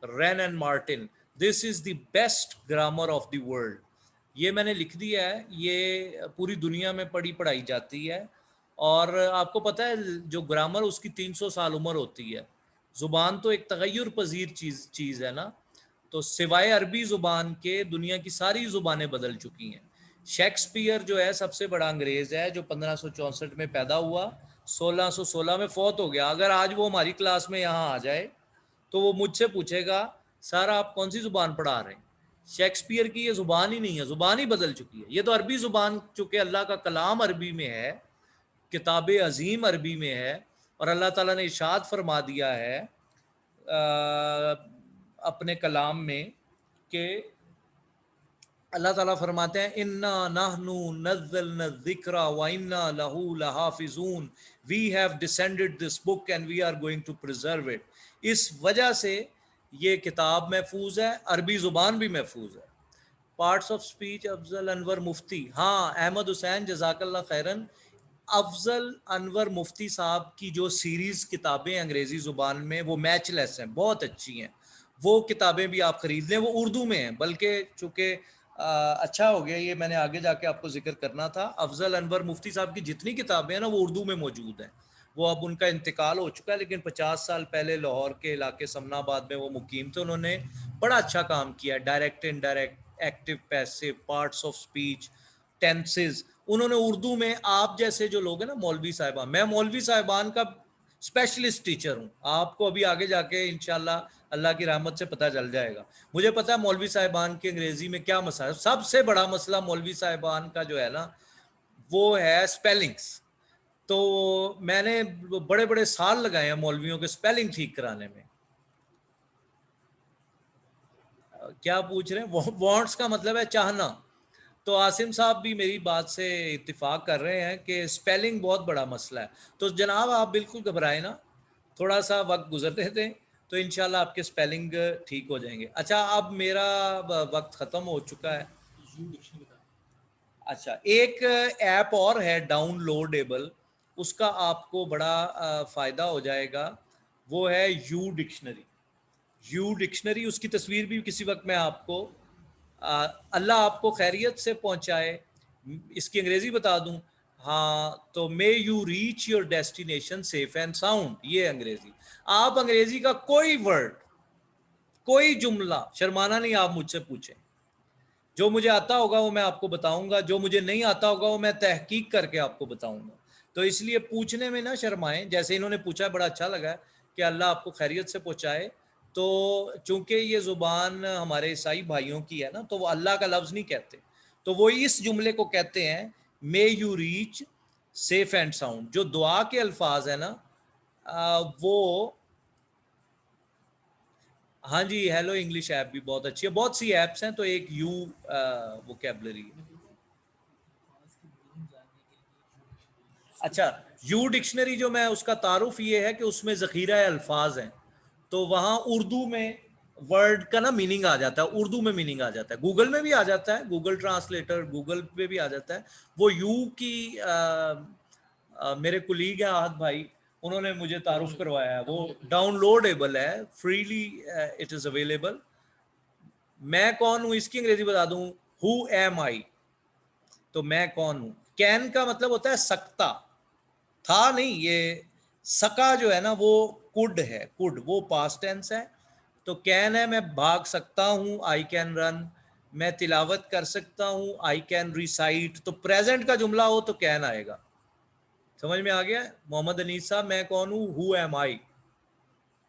Wren and Martin, this is the best grammar of the world. ये मैंने लिख दिया है, ये पूरी दुनिया में पढ़ी पढ़ाई जाती है। और आपको पता है जो ग्रामर उसकी 300 साल उम्र होती है। ज़ुबान तो एक तगय्युर पजीर चीज़ है ना, तो सिवाय अरबी ज़ुबान के दुनिया की सारी ज़ुबानें बदल चुकी हैं। शेक्सपियर जो है सबसे बड़ा अंग्रेज़ है, जो 1564 में पैदा हुआ, 1616 में फौत हो गया। अगर आज वो हमारी क्लास में यहाँ आ जाए तो वो मुझसे पूछेगा, सर आप कौन सी ज़ुबान पढ़ा रहे हैं? शेक्सपियर की ये ज़ुबान ही नहीं है, ज़ुबान ही बदल चुकी है। ये तो अरबी ज़ुबान, चूँकि अल्लाह का कलाम अरबी में है, किताब अजीम अरबी में है, और अल्लाह ताला ने इरशाद फरमा दिया है अपने कलाम में कि अल्लाह ताला फरमाते हैं, इन्ना नहनु नज़्ज़लना ज़िक्रा व इन्ना लहू लहाफ़िज़ून, we have descended this book and we are going to preserve it. इस वजह से ये किताब महफूज है, अरबी ज़ुबान भी महफूज है। Parts of speech Afzal Anwar Mufti, हाँ अहमद हुसैन जज़ाकल्लाह खैरन। अफजल अनवर मुफ्ती साहब की जो सीरीज़ किताबें अंग्रेज़ी ज़ुबान में, वो मैचलेस हैं, बहुत अच्छी हैं। वो किताबें भी आप ख़रीद लें, वो उर्दू में हैं। बल्कि चूँकि अच्छा हो गया, ये मैंने आगे जाके आपको जिक्र करना था। अफजल अनवर मुफ्ती साहब की जितनी किताबें हैं ना, वो उर्दू में मौजूद हैं। वो अब उनका इंतकाल हो चुका है, लेकिन 50 साल पहले लाहौर के इलाके समनाबाद में वो मुकीम थे। उन्होंने बड़ा अच्छा काम किया, direct indirect, active passive, parts of speech, tenses. उन्होंने उर्दू में, आप जैसे जो लोग हैं ना मौलवी साहिबान, मैं मौलवी साहिबान का स्पेशलिस्ट टीचर हूँ, आपको अभी आगे जाके इंशाल्लाह अल्लाह की रहमत से पता चल जाएगा। मुझे पता है मौलवी साहिबान की अंग्रेजी में क्या मसला है। सबसे बड़ा मसला मौलवी साहिबान का जो है ना, वो है स्पेलिंग्स। तो मैंने बड़े बड़े साल लगाए हैं मौलवियों के स्पेलिंग ठीक कराने में। क्या पूछ रहे हैं? वांट्स का मतलब है चाहना। तो आसिम साहब भी मेरी बात से इत्तिफाक कर रहे हैं कि स्पेलिंग बहुत बड़ा मसला है। तो जनाब आप बिल्कुल घबराएं ना, थोड़ा सा वक्त गुजरने दें तो इंशाल्लाह आपके स्पेलिंग ठीक हो जाएंगे। अच्छा, अब मेरा वक्त ख़त्म हो चुका है। अच्छा, एक ऐप और है डाउनलोडेबल, उसका आपको बड़ा फ़ायदा हो जाएगा, वो है यू डिक्शनरी। यू डिक्शनरी, उसकी तस्वीर भी किसी वक्त मैं आपको, अल्लाह आपको खैरियत से पहुंचाए, इसकी अंग्रेजी बता दूं। हाँ, तो may you reach your destination safe and sound, ये अंग्रेजी। आप अंग्रेजी का कोई वर्ड, कोई जुमला, शर्माना नहीं, आप मुझसे पूछें। जो मुझे आता होगा वो मैं आपको बताऊंगा, जो मुझे नहीं आता होगा वो मैं तहकीक करके आपको बताऊंगा। तो इसलिए पूछने में ना शर्माएं। जैसे इन्होंने पूछा, बड़ा अच्छा लगा कि अल्लाह आपको खैरियत से पहुंचाए। तो चूंकि ये ज़ुबान हमारे ईसाई भाइयों की है ना, तो वो अल्लाह का लफ्ज़ नहीं कहते, तो वो इस जुमले को कहते हैं, may you reach safe and sound. जो दुआ के अल्फाज है ना, वो हाँ जी, हेलो इंग्लिश ऐप भी बहुत अच्छी है, बहुत सी ऐप्स हैं, तो एक यू वोकैबुलरी है। अच्छा, यू डिक्शनरी जो मैं उसका तारुफ ये है कि उसमें ज़ख़ीरा अल्फाज हैं, तो वहाँ उर्दू में वर्ड का ना मीनिंग आ जाता है, उर्दू में मीनिंग आ जाता है, गूगल में भी आ जाता है, गूगल ट्रांसलेटर गूगल पे भी आ जाता है। वो यू की मेरे कुलीग हैं आहद भाई, उन्होंने मुझे तारुफ करवाया है, वो डाउनलोडेबल है फ्रीली, इट इज़ अवेलेबल। मैं कौन हूँ इसकी अंग्रेजी बता दूं, हु एम आई, तो मैं कौन हूं। कैन का मतलब होता है सकता, था नहीं, ये सका जो है ना वो कुड है, कुड वो पास्ट टेंस है, तो कैन है मैं भाग सकता हूं, आई कैन रन, मैं तिलावत कर सकता हूं, आई कैन रिसाइट, तो प्रेजेंट का जुमला हो तो कैन आएगा। समझ में आ गया। मोहम्मद अनीस साहब मैं कौन हूं, हु एम आई,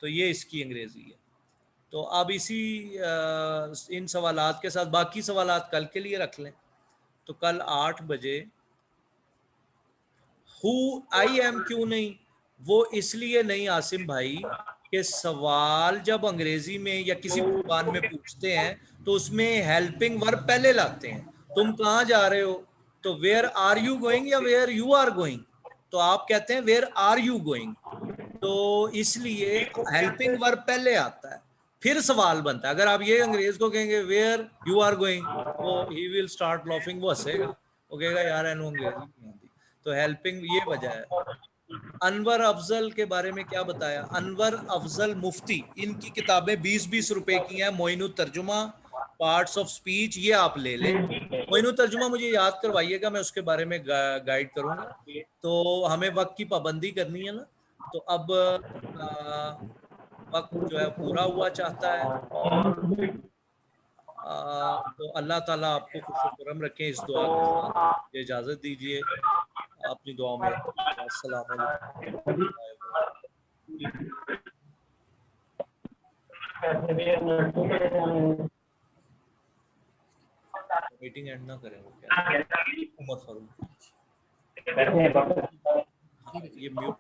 तो ये इसकी अंग्रेजी है। तो अब इसी इन सवालात के साथ बाकी सवालात कल के लिए रख लें, तो कल 8 बजे हु आई एम क्यों नहीं, वो इसलिए नहीं आसिम भाई कि सवाल जब अंग्रेजी में या किसी जुबान में पूछते हैं तो उसमें हेल्पिंग वर्ब पहले लाते हैं। तुम कहाँ जा रहे हो, तो वेयर आर यू गोइंग या वेयर यू आर गोइंग, तो आप कहते हैं वेयर आर यू गोइंग, तो इसलिए हेल्पिंग वर्ब पहले आता है, फिर सवाल बनता है। अगर आप ये अंग्रेज को कहेंगे वेयर यू आर गोइंग, वो ही विल स्टार्ट लाफिंग, वो हंसेगा, वो कहेगा यार इन्होंने अंग्रेजी नहीं आती। तो हेल्पिंग ये वजह है। अनवर अफजल के बारे में क्या बताया, अनवर अफजल मुफ्ती, इनकी किताबें 20-20 रुपए की हैं, मोइनुत तर्जुमा, पार्ट्स ऑफ स्पीच, ये आप ले लें। मोइनुत तर्जुमा मुझे याद करवाइएगा, मैं उसके बारे में गाइड करूंगा। तो हमें वक्त की पाबंदी करनी है ना, तो अब वक्त जो है पूरा हुआ चाहता है, और तो अल्लाह ताला आपको खुश रखें इस दुआ के साथ। इजाज़त दीजिए, अपनी दुआ में रखें। अस्सलाम वालेकुम। मीटिंग एंड ना करें वो क्या, उमर फारूक ये म्यूट।